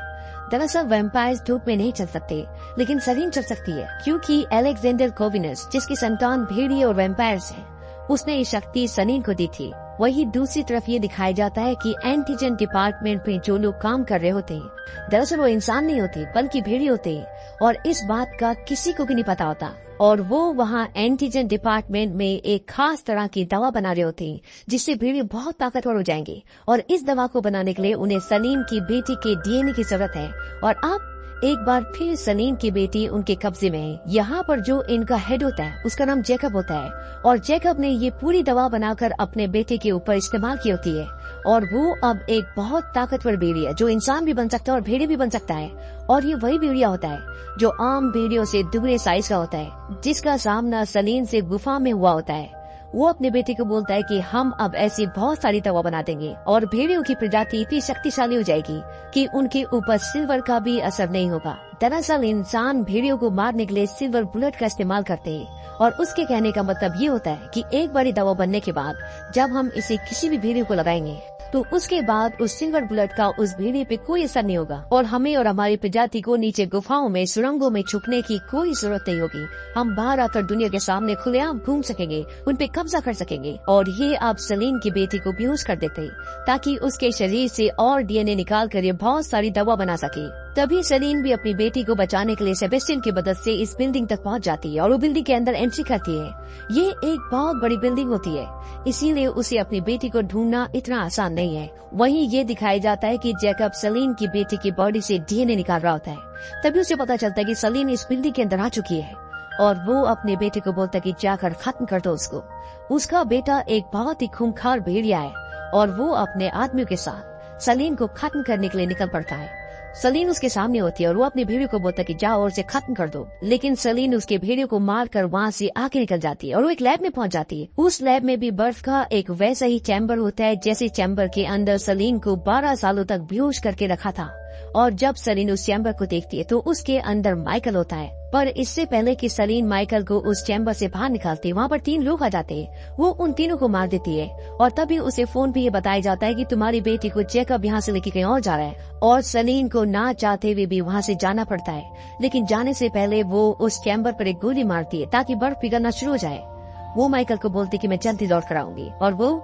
दरअसल वैम्पायर्स धूप में नहीं चल सकते, लेकिन सलीम चल सकती है क्योंकि अलेक्जेंडर कोविनस जिसकी संतान भेड़िए और वैम्पायर्स है, उसने ये शक्ति सलीम को दी थी। वही दूसरी तरफ ये दिखाया जाता है कि एंटीजन डिपार्टमेंट में जो लोग काम कर रहे होते हैं दरअसल वो इंसान नहीं होते बल्कि भेड़िए होते हैं और इस बात का किसी को भी नहीं पता होता और वो वहाँ एंटीजन डिपार्टमेंट में एक खास तरह की दवा बना रहे होते हैं जिससे भेड़िए बहुत ताकतवर हो जाएंगे और इस दवा को बनाने के लिए उन्हें सलीम की बेटी के डीएनए की जरूरत है और अब एक बार फिर सलीम की बेटी उनके कब्जे में है। यहाँ पर जो इनका हेड होता है उसका नाम जैकब होता है और जैकब ने ये पूरी दवा बनाकर अपने बेटे के ऊपर इस्तेमाल की होती है और वो अब एक बहुत ताकतवर भेड़िया जो इंसान भी बन सकता है और भेड़िया भी बन सकता है और ये वही भेड़िया होता है जो आम भेड़ियों से दुगने साइज का होता है, जिसका सामना सलीम से गुफा में हुआ होता है। वो अपने बेटे को बोलता है कि हम अब ऐसी बहुत सारी दवा बना देंगे और भेड़ियों की प्रजाति इतनी शक्तिशाली हो जाएगी कि उनके ऊपर सिल्वर का भी असर नहीं होगा। दरअसल इंसान भेड़ियों को मारने के लिए सिल्वर बुलेट का इस्तेमाल करते हैं और उसके कहने का मतलब ये होता है कि एक बारी दवा बनने के बाद जब हम इसे किसी भी भेड़िए को लगाएंगे तो उसके बाद उस सिल्वर बुलेट का उस भेड़िए पे कोई असर नहीं होगा और हमें और हमारी प्रजाति को नीचे गुफाओं में सुरंगों में छुपने की कोई जरूरत नहीं होगी। हम बाहर आकर दुनिया के सामने खुलेआम घूम सकेंगे, उन पे कब्जा कर सकेंगे। और ये आप सलीम की बेटी को बेहोश कर देते ताकि उसके शरीर से और डीएनए निकाल कर ये बहुत सारी दवा बना सके। तभी सलीम भी अपनी बेटी को बचाने के लिए सेबेस्टियन की मदद से इस बिल्डिंग तक पहुंच जाती है और वो बिल्डिंग के अंदर एंट्री करती है। ये एक बहुत बड़ी बिल्डिंग होती है, इसीलिए उसे अपनी बेटी को ढूंढना इतना आसान नहीं है। वहीं ये दिखाया जाता है कि जैकब सलीम की बेटी की बॉडी से डीएनए निकाल रहा होता है। तभी उसे पता चलता है कि सलीम इस बिल्डिंग के अंदर आ चुकी है और वो अपने बेटे को बोलता है कि जाकर खत्म कर दो उसको। उसका बेटा एक बहुत ही खूंखार भेड़िया है और वो अपने आदमियों के साथ सलीन को खत्म करने के लिए निकल पड़ता है। सलीन उसके सामने होती है और वो अपने भेड़ियों को बोलता है कि जाओ और उसे खत्म कर दो, लेकिन सलीन उसके भेड़ियों को मारकर वहाँ से आगे निकल जाती है और वो एक लैब में पहुँच जाती है। उस लैब में भी बर्फ का एक वैसा ही चैम्बर होता है जैसे चैम्बर के अंदर सलीन को 12 सालों तक बेहोश करके रखा था। और जब सलीन उस चैम्बर को देखती है तो उसके अंदर माइकल होता है। पर इससे पहले कि सलीन माइकल को उस चैम्बर से बाहर निकालती है, वहाँ पर 3 लोग आ जाते हैं। वो उन तीनों को मार देती है और तभी उसे फोन पे ये बताया जाता है कि तुम्हारी बेटी को जैकब यहाँ से लेके कहीं और जा रहा है। और सलीन को ना चाहते हुए भी वहाँ से जाना पड़ता है, लेकिन जाने से पहले वो उस चैम्बर पर एक गोली मारती है ताकि बर्फ पिघलना शुरू हो जाए। वो माइकल को बोलती कि मैं जल्दी लौट कर आऊंगी और वो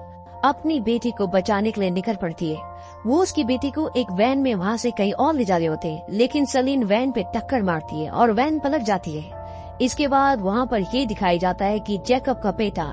अपनी बेटी को बचाने के लिए निकल पड़ती है। वो उसकी बेटी को एक वैन में वहाँ से कहीं और ले जा रहे होते हैं, लेकिन सलीन वैन पे टक्कर मारती है और वैन पलट जाती है। इसके बाद वहाँ पर ये दिखाया जाता है कि जैकब का बेटा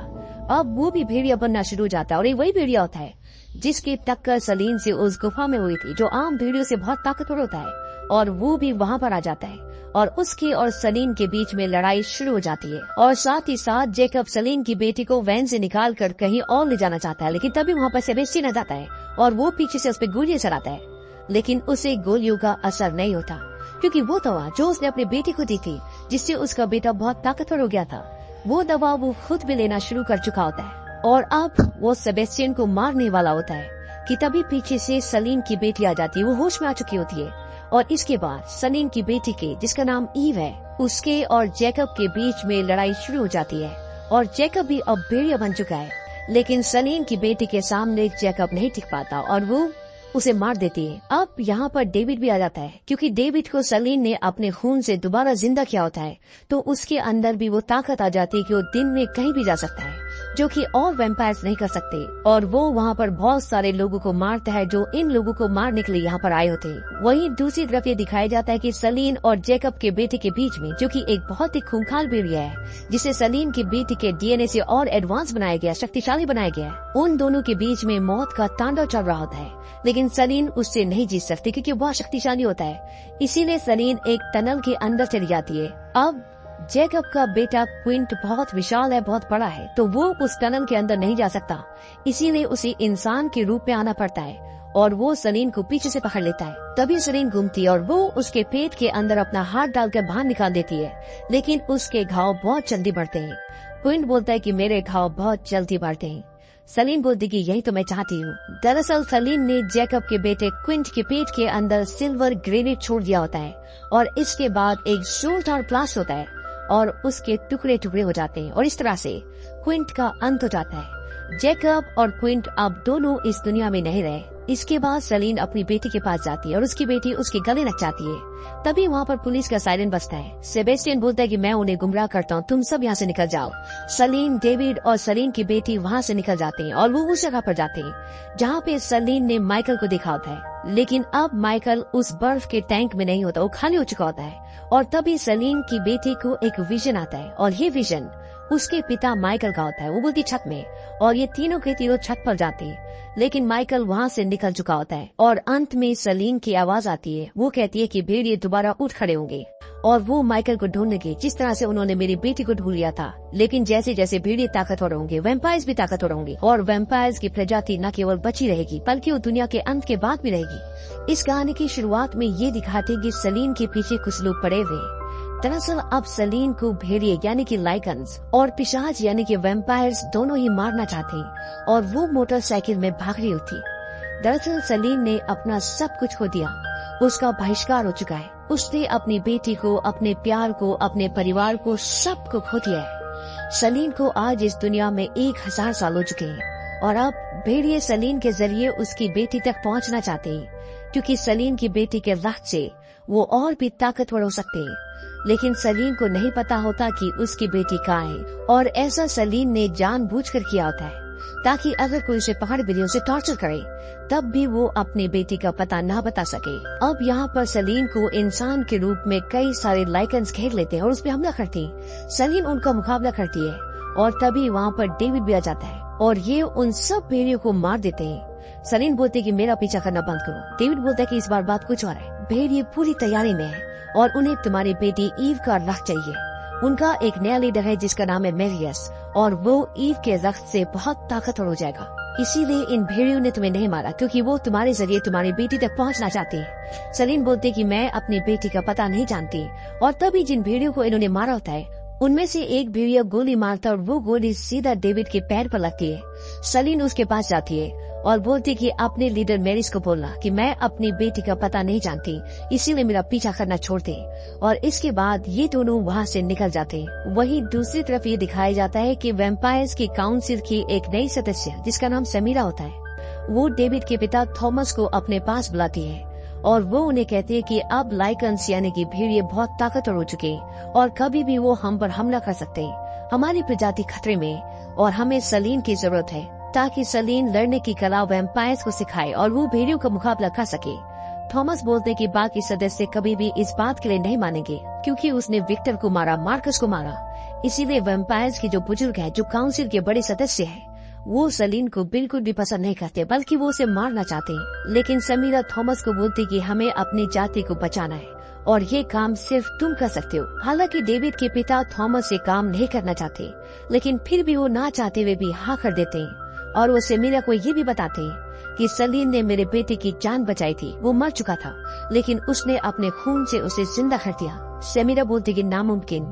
अब वो भी भेड़िया बनना शुरू हो जाता है और ये वही भेड़िया होता है जिसकी टक्कर सलीन से उस गुफा में हुई थी, जो आम भेड़ियों से बहुत ताकतवर होता है। और वो भी वहाँ पर आ जाता है और उसके और सलीन के बीच में लड़ाई शुरू हो जाती है। और साथ ही साथ जैकब सलीन की बेटी को वैन से निकाल कर कहीं और ले जाना चाहता है, लेकिन तभी वहाँ पर सेबेस्टियन आ जाता है और वो पीछे से उस पर गोलियां चलाता है। लेकिन उसे गोलियों का असर नहीं होता, क्योंकि वो दवा जो उसने अपनी बेटी को दी थी, जिससे उसका बेटा बहुत ताकतवर हो गया था, वो दवा वो खुद भी लेना शुरू कर चुका होता है। और अब वो सेबेस्टियन को मारने वाला होता है कि तभी पीछे से सलीन की बेटी आ जाती है। वो होश में आ चुकी होती है और इसके बाद सलीन की बेटी के, जिसका नाम ईव है, उसके और जैकब के बीच में लड़ाई शुरू हो जाती है। और जैकब भी अब भेड़िया बन चुका है, लेकिन सलीन की बेटी के सामने जैकब नहीं टिक पाता और वो उसे मार देती है। अब यहाँ पर डेविड भी आ जाता है, क्योंकि डेविड को सलीन ने अपने खून से दोबारा जिंदा किया होता है, तो उसके अंदर भी वो ताकत आ जाती है कि वो दिन में कहीं भी जा सकता है, जो कि और वैम्पायर्स नहीं कर सकते। और वो वहाँ पर बहुत सारे लोगों को मारता है जो इन लोगों को मारने के लिए यहाँ पर आए होते हैं। वहीं दूसरी तरफ ये दिखाया जाता है कि सलीन और जैकब के बेटे के बीच में, जो कि एक बहुत ही खूंखार भेड़िया है, जिसे सलीन की बेटी के डीएनए से और एडवांस बनाया गया, शक्तिशाली बनाया गया, उन दोनों के बीच में मौत का तांडव चल रहा होता है। लेकिन सलीन उससे नहीं जीत सकती क्योंकि बहुत शक्तिशाली होता है। इसीलिए सलीन एक टनल के अंदर चली जाती है। अब जैकब का बेटा क्विंट बहुत विशाल है, बहुत बड़ा है, तो वो उस टनल के अंदर नहीं जा सकता, इसीलिए उसे इंसान के रूप में आना पड़ता है और वो सलीन को पीछे से पकड़ लेता है। तभी सलीन घूमती है और वो उसके पेट के अंदर अपना हाथ डालकर बाहर निकाल देती है, लेकिन उसके घाव बहुत जल्दी बढ़ते हैं। क्विंट बोलता है कि मेरे घाव बहुत जल्दी बढ़ते हैं। सलीन बोलती कि यही तो मैं चाहती हूँ। दरअसल सलीन ने जैकब के बेटे क्विंट के पेट के अंदर सिल्वर ग्रेनेड छोड़ दिया होता है और इसके बाद एक जोरदार ब्लास्ट होता है और उसके टुकड़े टुकड़े हो जाते हैं और इस तरह से क्विंट का अंत हो जाता है। जैकब और क्विंट अब दोनों इस दुनिया में नहीं रहे। इसके बाद सलीन अपनी बेटी के पास जाती है और उसकी बेटी उसके गले लग जाती है। तभी वहाँ पर पुलिस का सायरन बजता है। सेबेस्टियन बोलता है कि मैं उन्हें गुमराह करता हूँ, तुम सब यहाँ से निकल जाओ। सलीन, डेविड और सलीन की बेटी वहाँ से निकल जाते हैं और वो उस जगह पर जाते हैं जहाँ पे सलीन ने माइकल को देखा होता है। लेकिन अब माइकल उस बर्फ के टैंक में नहीं होता, वो खाली हो चुका होता है। और तभी सलीन की बेटी को एक विजन आता है और ये विजन उसके पिता माइकल का होता है। वो बोलती छत में, और ये तीनों के तीनों छत पर जाते हैं, लेकिन माइकल वहाँ से निकल चुका होता है। और अंत में सलीन की आवाज आती है। वो कहती है कि भेड़िए दोबारा उठ खड़े होंगे और वो माइकल को ढूंढेंगे, जिस तरह से उन्होंने मेरी बेटी को ढूंढ लिया था। लेकिन जैसे जैसे भेड़िए ताकतवर होंगे, वैम्पायर्स भी ताकतवर होंगे और वैम्पायर्स की प्रजाति न केवल बची रहेगी बल्कि वो दुनिया के अंत के बाद भी रहेगी। इस कहानी की शुरुआत में ये दिखाते कि सलीन के पीछे कुछ लोग पड़े हुए। दरअसल अब सलीन को भेड़िए यानी कि लाइकन्स और पिशाच यानी कि वैम्पायर्स दोनों ही मारना चाहते हैं और वो मोटरसाइकिल में भाग रही होती। दरअसल सलीन ने अपना सब कुछ खो दिया, उसका बहिष्कार हो चुका है। उसने अपनी बेटी को, अपने प्यार को, अपने परिवार को, सब को खो दिया है। सलीन को आज इस दुनिया में 1000 साल हो चुके हैं और अब भेड़िए सलीन के जरिए उसकी बेटी तक पहुंचना चाहते हैं, क्योंकि सलीन की बेटी के रक्त से वो और भी ताकतवर हो सकते हैं। लेकिन सलीन को नहीं पता होता कि उसकी बेटी कहाँ है, और ऐसा सलीन ने जानबूझकर किया होता है ताकि अगर कोई उसे पकड़ भी ले, उसे टॉर्चर करे, तब भी वो अपनी बेटी का पता ना बता सके। अब यहाँ पर सलीन को इंसान के रूप में कई सारे लाइकन्स घेर लेते हैं और उस पर हमला करती है। सलीन उनका मुकाबला करती है और तभी वहाँ पर डेविड भी आ जाता है और ये उन सब भेड़ियों को मार देते हैं। सलीन बोलते है कि मेरा पीछा करना बंद करो। डेविड बोलता है कि इस बार बात कुछ और है। भेड़िए पूरी तैयारी में है और उन्हें तुम्हारी बेटी ईव का रख चाहिए। उनका एक नया लीडर है जिसका नाम है मेरियस, और वो ईव के रक्त से बहुत ताकतवर हो जाएगा। इसीलिए इन भेड़ियों ने तुम्हें नहीं मारा क्योंकि वो तुम्हारे जरिए तुम्हारी बेटी तक पहुंचना चाहती है। सलीन बोलते कि मैं अपनी बेटी का पता नहीं जानती, और तभी जिन भेड़ियों को इन्होंने मारा होता है उनमें से एक भेड़िया गोली मारता और वो गोली सीधा डेविड के पैर पर लगती है। सलीन उसके पास जाती है और बोलती कि अपने लीडर मेरिस को बोलना कि मैं अपनी बेटी का पता नहीं जानती, इसीलिए मेरा पीछा करना छोड़ दे। और इसके बाद ये दोनों वहाँ से निकल जाते हैं। वहीं दूसरी तरफ ये दिखाया जाता है कि वैम्पायर्स की काउंसिल की एक नई सदस्य जिसका नाम समीरा होता है, वो डेविड के पिता थॉमस को अपने पास बुलाती है और वो उन्हें कहती है कि अब लाइकन्स यानी कि भेड़िए बहुत ताकतवर हो चुके और कभी भी वो हम पर हमला कर सकते हैं। हमारी प्रजाति खतरे में और हमें सलीन की जरूरत है ताकि सलीन लड़ने की कला वैम्पायर्स को सिखाए और वो भेड़ियों का मुकाबला कर सके। थॉमस बोलते कि बाकी सदस्य कभी भी इस बात के लिए नहीं मानेंगे क्योंकि उसने विक्टर को मारा, मार्कस को मारा। इसीलिए वैम्पायर्स के जो बुजुर्ग है, जो काउंसिल के बड़े सदस्य है, वो सलीन को बिल्कुल भी पसंद नहीं करते बल्कि वो उसे मारना चाहते हैं। लेकिन समीरा थॉमस को बोलती कि हमें अपनी जाति को बचाना है और ये काम सिर्फ तुम कर सकते हो। हालांकि डेविड के पिता थॉमस ये काम नहीं करना चाहते, लेकिन फिर भी वो ना चाहते हुए भी हाँ कर देते हैं और वो समीरा को ये भी बताते हैं कि सलीन ने मेरे बेटे की जान बचाई थी। वो मर चुका था लेकिन उसने अपने खून से उसे जिंदा कर दिया। समीरा बोलती कि नामुमकिन।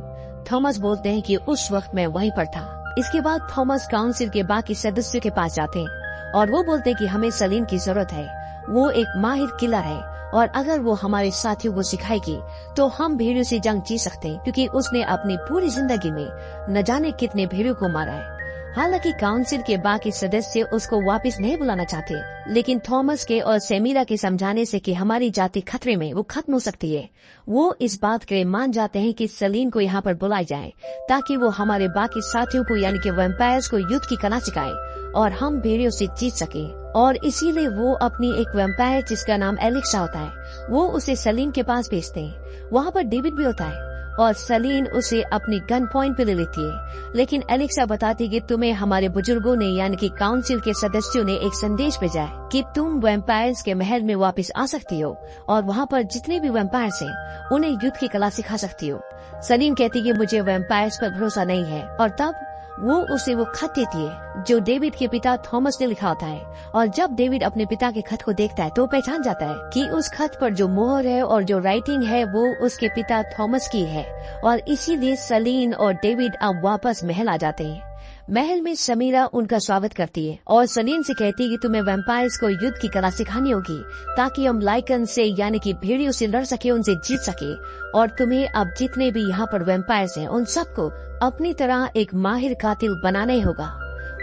थॉमस बोलते हैं कि उस वक्त मैं वहीं पर था। इसके बाद थॉमस काउंसिल के बाकी सदस्यों के पास जाते हैं और वो बोलते हैं कि हमें सलीन की जरूरत है। वो एक माहिर किलर है और अगर वो हमारे साथियों को सिखाएगी तो हम भेड़ियों से जंग जीत सकते हैं क्योंकि उसने अपनी पूरी जिंदगी में न जाने कितने भेड़ियों को मारा है। हालांकि काउंसिल के बाकी सदस्य उसको वापस नहीं बुलाना चाहते, लेकिन थॉमस के और सेमीरा के समझाने से कि हमारी जाति खतरे में, वो खत्म हो सकती है, वो इस बात के लिए मान जाते हैं कि सलीन को यहाँ पर बुलाई जाए ताकि वो हमारे बाकी साथियों को यानी कि वैम्पायर्स को युद्ध की कला सिखाए और हम भेड़ियों से जीत सके। और इसीलिए वो अपनी एक वैम्पायर जिसका नाम एलेक्सा होता है, वो उसे सलीन के पास भेजते हैं। वहाँ पर डेविड भी होता है और सलीन उसे अपनी गन पॉइंट पे ले लेती है, लेकिन एलेक्सा बताती कि तुम्हें हमारे बुजुर्गों ने यानी कि काउंसिल के सदस्यों ने एक संदेश भेजा है कि तुम वैम्पायर्स के महल में वापस आ सकती हो और वहाँ पर जितने भी वैम्पायर्स हैं उन्हें युद्ध की कला सिखा सकती हो। सलीन कहती कि मुझे वैम्पायर्स पर भरोसा नहीं है और तब वो उसे वो खत देती है जो डेविड के पिता थॉमस ने लिखा होता है। और जब डेविड अपने पिता के खत को देखता है तो पहचान जाता है कि उस खत पर जो मोहर है और जो राइटिंग है वो उसके पिता थॉमस की है। और इसीलिए सलीन और डेविड अब वापस महल आ जाते हैं। महल में समीरा उनका स्वागत करती है और सलीन से कहती है कि तुम्हें वैम्पायर्स को युद्ध की कला सिखानी होगी ताकि हम लाइकन से यानी कि भेड़ियों से लड़ सके, उनसे जीत सके। और तुम्हें अब जितने भी यहाँ पर वैम्पायर्स हैं उन सबको अपनी तरह एक माहिर कातिल बनाना ही होगा।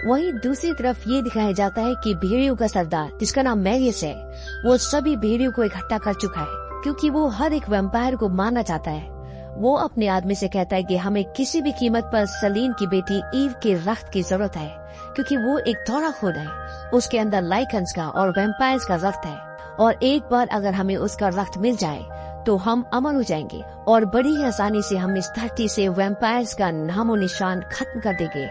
वहीं दूसरी तरफ ये दिखाया जाता है कि भेड़ियों का सरदार जिसका नाम मेरियस है, वो सभी भेड़ियों को इकट्ठा कर चुका है क्योंकि वो हर एक वैम्पायर को मारना चाहता है। वो अपने आदमी से कहता है कि हमें किसी भी कीमत पर सलीन की बेटी ईव के रक्त की जरूरत है क्योंकि वो एक थोड़ा खून है, उसके अंदर लाइकन्स का और वैम्पायर्स का रक्त है और एक बार अगर हमें उसका रक्त मिल जाए तो हम अमर हो जाएंगे और बड़ी ही आसानी से हम इस धरती से वैम्पायर्स का नामो निशान खत्म कर देंगे।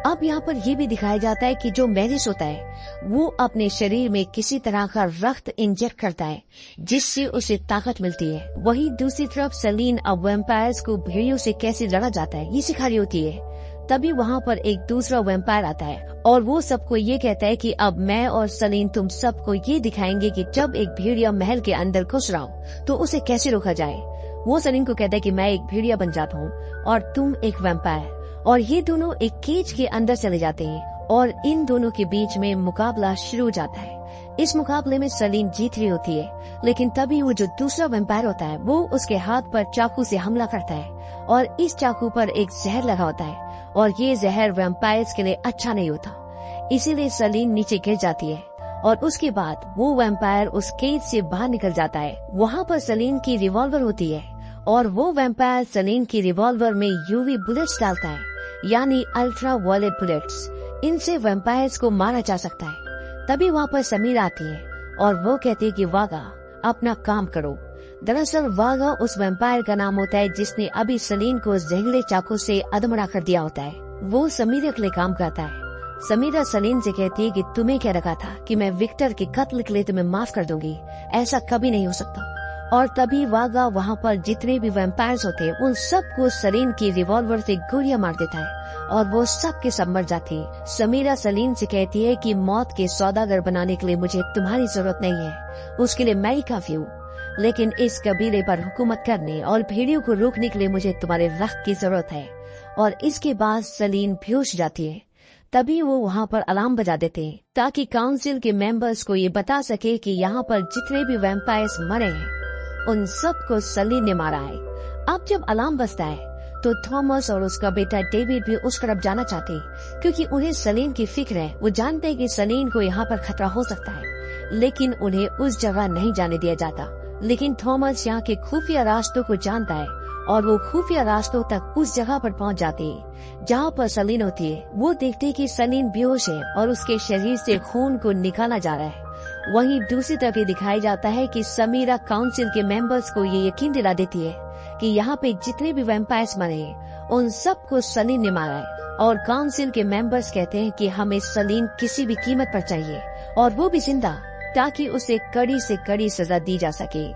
अब यहाँ पर यह भी दिखाया जाता है कि जो मेरिस होता है वो अपने शरीर में किसी तरह का रक्त इंजेक्ट करता है जिससे उसे ताकत मिलती है। वहीं दूसरी तरफ सलीन अब वैम्पायर्स को भेड़ियों से कैसे लड़ा जाता है ये सिखा रही होती है। तभी वहाँ पर एक दूसरा वैम्पायर आता है और वो सबको ये कहता है कि अब मैं और सलीन तुम सबको ये दिखाएंगे कि जब एक भेड़िया महल के अंदर घुस रहा हो तो उसे कैसे रोका जाए। वो सलीन को कहता है कि मैं एक भेड़िया बन जाता हूँ और तुम एक वैम्पायर, और ये दोनों एक केज के अंदर चले जाते हैं और इन दोनों के बीच में मुकाबला शुरू हो जाता है। इस मुकाबले में सलीन जीत रही होती है, लेकिन तभी वो जो दूसरा वैम्पायर होता है वो उसके हाथ पर चाकू से हमला करता है और इस चाकू पर एक जहर लगा होता है और ये जहर वैम्पायर्स के लिए अच्छा नहीं होता। इसीलिए सलीन नीचे गिर जाती है और उसके बाद वो वैम्पायर उस केज से बाहर निकल जाता है। वहाँ पर सलीन की रिवॉल्वर होती है और वो वैम्पायर सलीन की रिवॉल्वर में यूवी बुलेट्स डालता है, यानी अल्ट्रा वायलेट बुलेट्स। इनसे वैम्पायर्स को मारा जा सकता है। तभी वहाँ पर समीरा आती है और वो कहती है कि वागा अपना काम करो। दरअसल वागा उस वैम्पायर का नाम होता है जिसने अभी सलीन को जहरीले चाकू से अधमरा कर दिया होता है। वो समीरा के लिए काम करता है। समीरा सलीन से कहती है कि तुम्हें क्या लगा था कि मैं विक्टर के कत्ल के लिए तुम्हें माफ कर दूंगी, ऐसा कभी नहीं हो सकता। और तभी वागा वहाँ पर जितने भी वैम्पायर्स होते उन सबको सलीन की रिवॉल्वर से गोलियां मार देता है और वो सब के सब मर जाती। समीरा सलीन से कहती है कि मौत के सौदागर बनाने के लिए मुझे तुम्हारी जरूरत नहीं है, उसके लिए मैं ही काफी हूँ, लेकिन इस कबीले पर हुकूमत करने और भेड़ियों को रोकने के लिए मुझे तुम्हारे रक्त की जरूरत है। और इसके बाद सलीन बेहोश जाती है। तभी वो वहाँ पर अलार्म बजा देते हैं ताकि काउंसिल के मेंबर्स को ये बता सके कि यहाँ पर जितने भी वैम्पायर्स मरे हैं उन सबको सलीन ने मारा है। अब जब अलार्म बजता है तो थॉमस और उसका बेटा डेविड भी उस तरफ जाना चाहते हैं क्योंकि उन्हें सलीन की फिक्र है। वो जानते हैं कि सलीन को यहाँ पर खतरा हो सकता है, लेकिन उन्हें उस जगह नहीं जाने दिया जाता। लेकिन थॉमस यहाँ के खुफिया रास्तों को जानता है और वो खुफिया रास्तों तक उस जगह पर पहुँच जाते हैं जहाँ पर सलीन होती है। वो देखते कि सलीन बेहोश है और उसके शरीर से खून को निकाला जा रहा है। वहीं दूसरी तरफ ये दिखाया जाता है कि समीरा काउंसिल के मेंबर्स को ये यकीन दिला देती है कि यहाँ पे जितने भी वैम्पायर्स मरे हैं उन सबको सलीन ने मारा है। और काउंसिल के मेंबर्स कहते हैं कि हमें सलीन किसी भी कीमत पर चाहिए और वो भी जिंदा, ताकि उसे कड़ी से कड़ी सजा दी जा सके।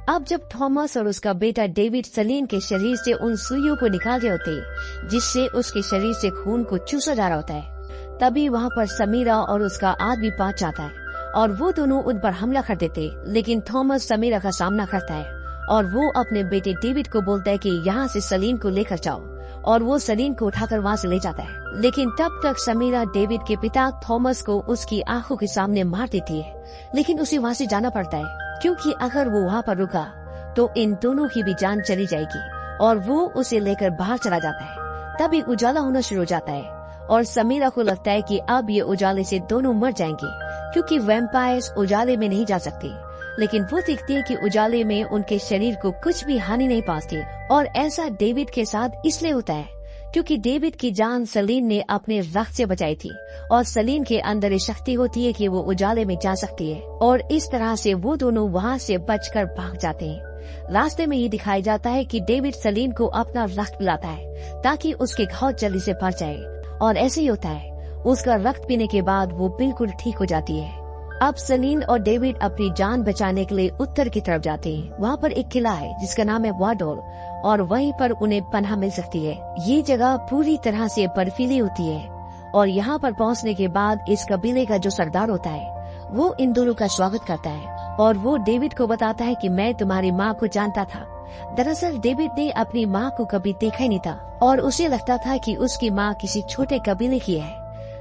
अब जब थॉमस और उसका बेटा डेविड सलीन के शरीर से उन सुइयों को निकाल रहे होते जिससे उसके शरीर से खून को चूसा जा रहा होता है, तभी वहाँ पर समीरा और उसका आदमी पहुंच जाता है और वो दोनों उन पर हमला कर देते। लेकिन थॉमस समीरा का सामना करता है और वो अपने बेटे डेविड को बोलता है कि यहाँ से सलीन को लेकर जाओ, और वो सलीन को उठाकर वहाँ से ले जाता है। लेकिन तब तक समीरा डेविड के पिता थॉमस को उसकी आंखों के सामने मार देती है, लेकिन उसे वहाँ से जाना पड़ता है क्योंकि अगर वो वहाँ पर रुका तो इन दोनों की भी जान चली जाएगी। और वो उसे लेकर बाहर चला जाता है। तभी उजाला होना शुरू हो जाता है और समीरा को लगता है कि अब ये उजाले से दोनों मर जाएंगे क्योंकि वैम्पायर्स उजाले में नहीं जा सकते। लेकिन वो देखती है कि उजाले में उनके शरीर को कुछ भी हानि नहीं पहुंचती। और ऐसा डेविड के साथ इसलिए होता है क्योंकि डेविड की जान सलीन ने अपने रक्त से बचाई थी और सलीन के अंदर ये शक्ति होती है कि वो उजाले में जा सकती है। और इस तरह से वो दोनों वहाँ से बचकर भाग जाते हैं। रास्ते में ये दिखाया जाता है कि डेविड सलीन को अपना रक्त पिलाता है ताकि उसके घाव जल्दी से भर जाए, और ऐसे ही होता है। उसका रक्त पीने के बाद वो बिल्कुल ठीक हो जाती है। अब सलीन और डेविड अपनी जान बचाने के लिए उत्तर की तरफ जाते हैं। वहाँ पर एक किला है जिसका नाम है वाडोर, और वहीं पर उन्हें पनाह मिल सकती है। ये जगह पूरी तरह से बर्फीली होती है और यहाँ पर पहुँचने के बाद इस कबीले का जो सरदार होता है वो इन दोनों का स्वागत करता है और वो डेविड को बताता है कि मैं तुम्हारी माँ को जानता था। दरअसल डेविड ने अपनी माँ को कभी देखा ही नहीं था और उसे लगता था कि उसकी माँ किसी छोटे कबीले की है।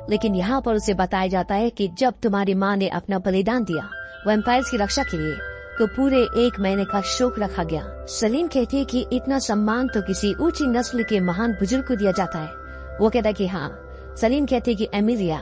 लेकिन यहाँ पर उसे बताया जाता है कि जब तुम्हारी माँ ने अपना बलिदान दिया वैम्पायर्स की रक्षा के लिए तो पूरे 1 महीने का शोक रखा गया। सलीन कहती है कि इतना सम्मान तो किसी ऊंची नस्ल के महान बुजुर्ग को दिया जाता है। वो कहता है कि हाँ। सलीन कहती है कि एमिलिया।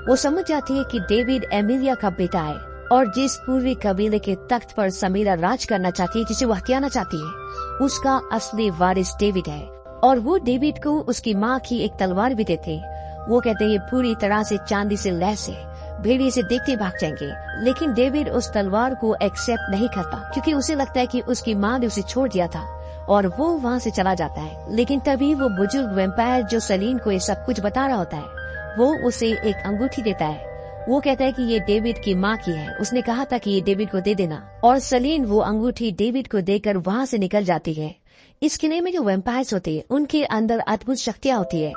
वो समझ जाती है कि डेविड एमिलिया का बेटा है और जिस पूर्वी कबीले के तख्त पर समीरा राज करना चाहती है, जिसे वो हथियाना चाहती है, उसका असली वारिस डेविड है। और वो डेविड को उसकी माँ की एक तलवार भी देते। वो कहते हैं ये पूरी तरह से चांदी से लैस है, भेड़िए से देखते भाग जाएंगे। लेकिन डेविड उस तलवार को एक्सेप्ट नहीं करता क्योंकि उसे लगता है कि उसकी माँ ने उसे छोड़ दिया था और वो वहाँ से चला जाता है। लेकिन तभी वो बुजुर्ग वैम्पायर जो सलीन को ये सब कुछ बता रहा होता है वो उसे एक अंगूठी देता है। वो कहता है कि ये डेविड की माँ की है, उसने कहा था कि ये डेविड को दे देना। और सलीन वो अंगूठी डेविड को देकर वहाँ से निकल जाती है। इस किले में जो वैम्पायर्स होते हैं उनके अंदर अद्भुत शक्तियाँ होती है।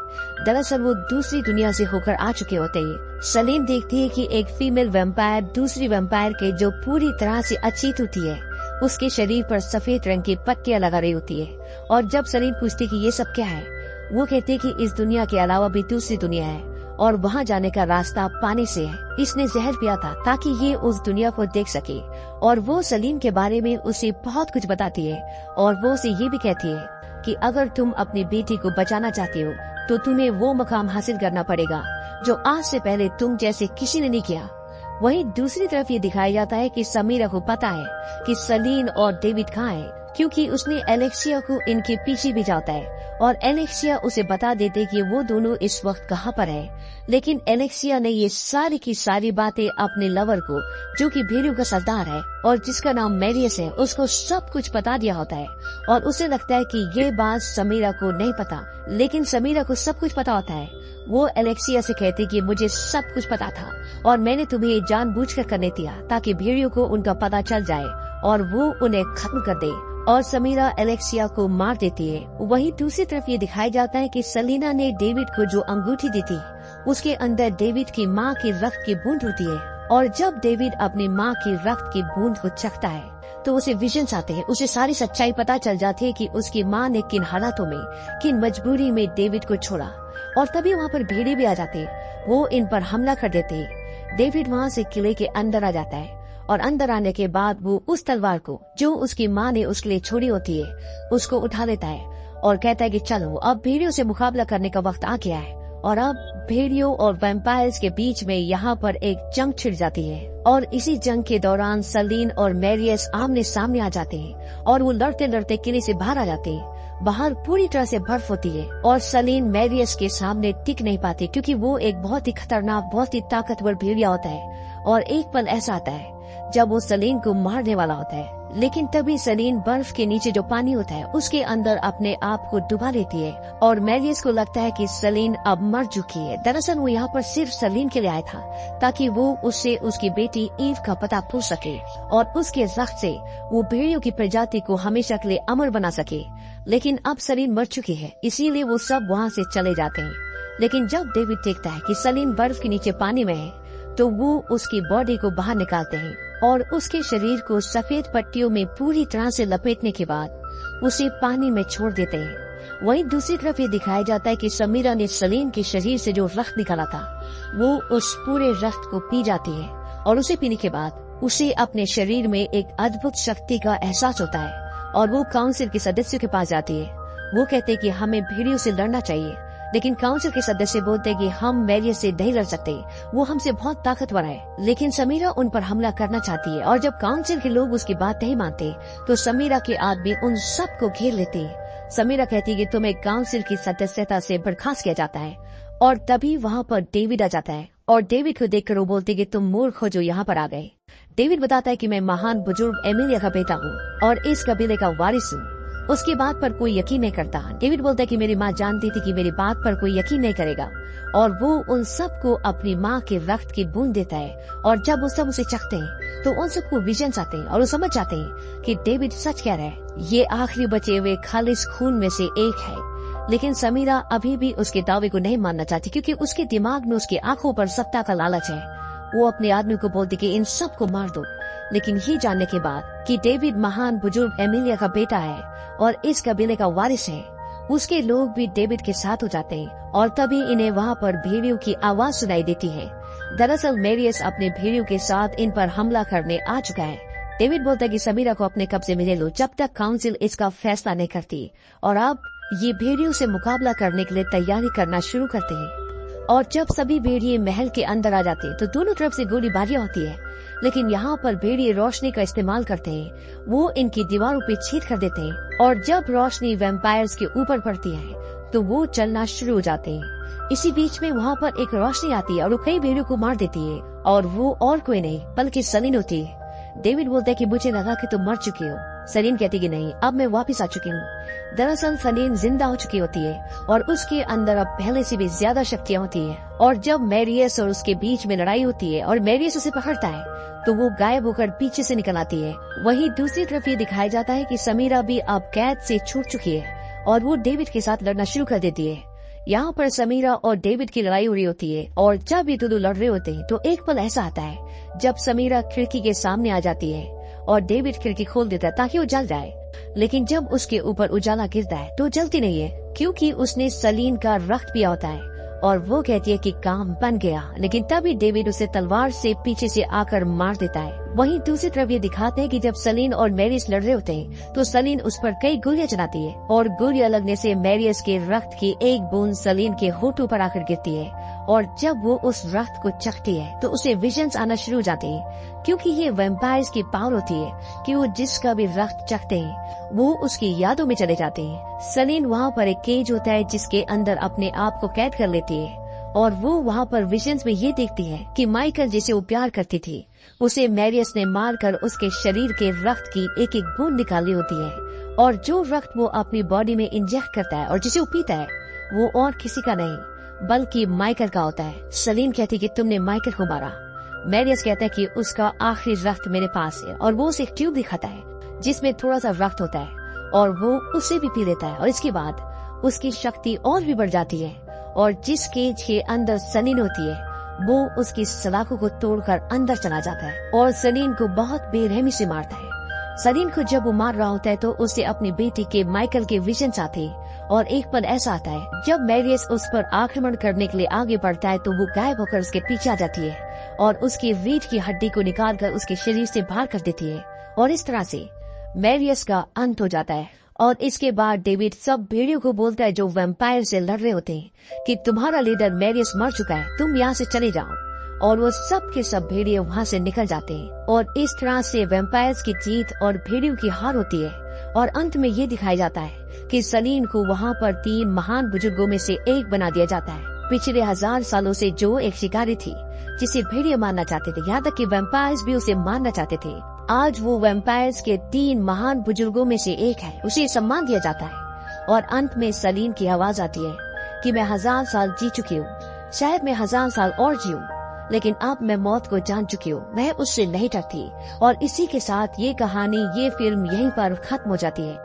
दरअसल वो दूसरी दुनिया से होकर आ चुके होते हैं। सलीन देखती है कि एक फीमेल वैम्पायर दूसरी वैम्पायर के जो पूरी तरह से अचेत होती है उसके शरीर पर सफेद रंग की पट्टियां लगा रही होती है। और जब सलीन पूछती कि ये सब क्या है, वो कहती है कि इस दुनिया के अलावा भी दूसरी दुनिया है और वहाँ जाने का रास्ता पानी से है। इसने जहर पिया था ताकि ये उस दुनिया को देख सके। और वो सलीम के बारे में उसे बहुत कुछ बताती है और वो उसे ये भी कहती है कि अगर तुम अपनी बेटी को बचाना चाहते हो तो तुम्हें वो मकाम हासिल करना पड़ेगा जो आज से पहले तुम जैसे किसी ने नहीं किया। वहीं दूसरी तरफ ये दिखाया जाता है कि समीरा को पता है कि सलीन और डेविड कहाँ है क्योंकि उसने एलेक्सिया को इनके पीछे भेजा है और एलेक्सिया उसे बता देते कि वो दोनों इस वक्त कहाँ पर है। लेकिन एलेक्सिया ने ये सारी की सारी बातें अपने लवर को, जो कि भेड़ियों का सरदार है और जिसका नाम मैरियस है, उसको सब कुछ बता दिया होता है और उसे लगता है कि ये बात समीरा को नहीं पता, लेकिन समीरा को सब कुछ पता होता है। वो एलेक्सिया से कहती कि मुझे सब कुछ पता था और मैंने तुम्हें जानबूझकर करने दिया ताकि भेड़ियों को उनका पता चल जाए और वो उन्हें खत्म कर दे और समीरा एलेक्सिया को मार देती है। वहीं दूसरी तरफ ये दिखाया जाता है कि सेलिना ने डेविड को जो अंगूठी दी थी उसके अंदर डेविड की माँ की रक्त की बूंद होती है और जब डेविड अपनी माँ की रक्त की बूंद को चखता है तो उसे विजन्स आते हैं। उसे सारी सच्चाई पता चल जाती है कि उसकी माँ ने किन हालातों में, किन मजबूरी में डेविड को छोड़ा। और तभी वहाँ पर भेड़िए भी आ जाते हैं, वो इन पर हमला कर देते हैं। डेविड वहाँ से किले के अंदर आ जाता है और अंदर आने के बाद वो उस तलवार को जो उसकी माँ ने उसके लिए छोड़ी होती है उसको उठा लेता है और कहता है कि चलो अब भेड़ियों से मुकाबला करने का वक्त आ गया है। और अब भेड़ियों और वैम्पायर्स के बीच में यहाँ पर एक जंग छिड़ जाती है और इसी जंग के दौरान सलीन और मैरियस आमने सामने आ जाते हैं और वो लड़ते लड़ते किले से बाहर आ जाते हैं। बाहर पूरी तरह से बर्फ होती है और सलीन मैरियस के सामने टिक नहीं पाती क्योंकि वो एक बहुत ही खतरनाक, बहुत ही ताकतवर भेड़िया होता है। और एक पल ऐसा आता है जब वो सलीन को मारने वाला होता है, लेकिन तभी सलीन बर्फ के नीचे जो पानी होता है उसके अंदर अपने आप को डुबा लेती है और मैरियस को लगता है कि सलीन अब मर चुकी है। दरअसल वो यहाँ पर सिर्फ सलीन के लिए आया था ताकि वो उससे उसकी बेटी ईव का पता पूछ सके और उसके जख्म से वो भेड़ियों की प्रजाति को हमेशा के लिए अमर बना सके। लेकिन अब सलीन मर चुकी है, इसीलिए वो सब वहाँ से चले जाते हैं। लेकिन जब डेविड देखता है कि सलीन बर्फ के नीचे पानी में है तो वो उसकी बॉडी को बाहर निकालते हैं और उसके शरीर को सफेद पट्टियों में पूरी तरह से लपेटने के बाद उसे पानी में छोड़ देते हैं। वहीं दूसरी तरफ ये दिखाया जाता है कि समीरा ने सलीन के शरीर से जो रक्त निकाला था वो उस पूरे रक्त को पी जाती है और उसे पीने के बाद उसे अपने शरीर में एक अद्भुत शक्ति का एहसास होता है और वो काउंसिल के सदस्यों के पास जाती है। वो कहते हैं कि हमें भेड़ियों से लड़ना चाहिए, लेकिन काउंसिल के सदस्य बोलते हैं कि हम मैरियस से नहीं लड़ सकते, वो हमसे बहुत ताकतवर है। लेकिन समीरा उन पर हमला करना चाहती है और जब काउंसिल के लोग उसकी बात नहीं मानते तो समीरा के आदमी उन सब को घेर लेते हैं। समीरा कहती है कि तुम्हें काउंसिल की सदस्यता से बर्खास्त किया जाता है और तभी वहाँ पर डेविड आ जाता है और डेविड को देखकर वो बोलते कि तुम मूर्ख हो जो यहाँ पर आ गए। डेविड बताता है कि मैं महान बुजुर्ग एमिलिया का बेटा हूँ और इस कबीले का वारिस हूँ। उसकी बात पर कोई यकीन नहीं करता। डेविड बोलता है कि मेरी माँ जानती थी कि मेरी बात पर कोई यकीन नहीं करेगा और वो उन सबको अपनी माँ के रक्त की बूंद देता है और जब वो सब उसे चखते हैं तो उन सबको विजन्स आते हैं और वो समझ जाते हैं कि डेविड सच कह रहा है, ये आखिरी बचे हुए खालिस खून में से एक है। लेकिन समीरा अभी भी उसके दावे को नहीं मानना चाहती क्योंकि उसके दिमाग में उसकी आंखों पर सत्ता का लालच है। वो अपने आदमी को बोलती कि इन सबको मार दो। लेकिन ये जानने के बाद कि डेविड महान बुजुर्ग एमिलिया का बेटा है और इस कबीले का वारिस है, उसके लोग भी डेविड के साथ हो जाते हैं और तभी इन्हें वहाँ पर भेड़ियों की आवाज सुनाई देती है। दरअसल मैरियस अपने भेड़ियों के साथ इन पर हमला करने आ चुका है। डेविड बोलता है कि समीरा को अपने कब्जे में ले लो जब तक काउंसिल इसका फैसला नहीं करती और अब ये भेड़ियों से मुकाबला करने के लिए तैयारी करना शुरू करते हैं। और जब सभी भेड़िए महल के अंदर आ जाते हैं तो दोनों तरफ से गोलीबारियां होती है, लेकिन यहाँ पर भेड़िए रोशनी का इस्तेमाल करते हैं। वो इनकी दीवारों पे छेद कर देते हैं और जब रोशनी वैम्पायर्स के ऊपर पड़ती है तो वो चलना शुरू हो जाते हैं। इसी बीच में वहाँ पर एक रोशनी आती है और वो कई भेड़ियों को मार देती है और वो और कोई नहीं बल्कि सलीन होती है। डेविड बोलता है कि मुझे लगा कि तुम मर चुकी हो। सलीन कहती कि नहीं, अब मैं वापस आ चुकी हूँ। दरअसल सलीन जिंदा हो चुकी होती है और उसके अंदर अब पहले से भी ज्यादा शक्तियाँ होती है। और जब मैरियस और उसके बीच में लड़ाई होती है और मैरियस उसे पकड़ता है तो वो गायब होकर पीछे से निकल आती है। वहीं दूसरी तरफ ये दिखाया जाता है कि समीरा भी अब कैद से छूट चुकी है और वो डेविड के साथ लड़ना शुरू कर देती है। यहाँ पर समीरा और डेविड की लड़ाई हो रही होती है और जब ये दोनों लड़ रहे होते हैं तो एक पल ऐसा आता है जब समीरा खिड़की के सामने आ जाती है और डेविड खिड़की खोल देता है ताकि वो जल जाए। लेकिन जब उसके ऊपर उजाला गिरता है तो जलती नहीं है क्योंकि उसने सलीन का रक्त पिया होता है और वो कहती है कि काम बन गया। लेकिन तभी डेविड उसे तलवार से पीछे से आकर मार देता है। वहीं दूसरी तरफ ये दिखाते हैं कि जब सलीन और मैरियस लड़ रहे होते हैं तो सलीन उस पर कई गोलियां चलाती है और गोलियां लगने से मैरियस के रक्त की एक बूंद सलीन के होठों पर आकर गिरती है और जब वो उस रक्त को चखती है तो उसे विजन्स आना शुरू हो जाते हैं क्योंकि ये वैम्पायर्स की पावर होती है कि वो जिसका भी रक्त चखते हैं वो उसकी यादों में चले जाते हैं। सलीन वहाँ पर एक केज होता है जिसके अंदर अपने आप को कैद कर लेती है और वो वहाँ पर विजन्स में ये देखती है कि माइकल जिसे वो प्यार करती थी उसे मैरियस ने मारकर उसके शरीर के रक्त की एक एक बूंद निकाली होती है और जो रक्त वो अपनी बॉडी में इंजेक्ट करता है और जिसे वो पीता है वो और किसी का नहीं बल्कि माइकल का होता है। सलीन कहती कि तुमने माइकल को मारा। मैरियस कहता है कि उसका आखिरी रक्त मेरे पास है और वो उसे एक ट्यूब दिखाता है जिसमें थोड़ा सा रक्त होता है और वो उसे भी पी लेता है और इसके बाद उसकी शक्ति और भी बढ़ जाती है और जिस केज के अंदर सलीन होती है वो उसकी सलाखों को तोड़कर अंदर चला जाता है और सलीन को बहुत बेरहमी से मारता है। सलीन को जब वो मार रहा होता है तो उसे अपनी बेटी के माइकल के विजन्स आते हैं और एक पल ऐसा आता है जब मैरियस उस पर आक्रमण करने के लिए आगे बढ़ता है तो वो गायब होकर उसके पीछे आ जाती है और उसकी रीढ़ की हड्डी को निकालकर उसके शरीर से बाहर कर देती है और इस तरह से मैरियस का अंत हो जाता है। और इसके बाद डेविड सब भेड़ियों को बोलता है जो वैम्पायर से लड़ रहे होते हैं कि तुम्हारा लीडर मैरियस मर चुका है, तुम यहाँ से चले जाओ। और वो सब के सब भेड़िए वहाँ से निकल जाते हैं और इस तरह से वैम्पायर्स की जीत और भेड़ियों की हार होती है। और अंत में ये दिखाया जाता है कि सलीन को वहाँ पर 3 महान बुजुर्गों में से एक बना दिया जाता है। पिछले 1000 सालों से जो एक शिकारी थी जिसे भेड़िए मारना चाहते थे, यहाँ तक कि वैम्पायर्स भी उसे मारना चाहते थे, आज वो वैम्पायर्स के 3 महान बुजुर्गों में से एक है, उसे सम्मान दिया जाता है। और अंत में सलीन की आवाज आती है कि मैं 1000 साल जी चुकी हूँ, शायद मैं 1000 साल और जीऊं, लेकिन अब मैं मौत को जान चुकी हूँ, मैं उससे नहीं डरती। और इसी के साथ ये कहानी, ये फिल्म यहीं पर खत्म हो जाती है।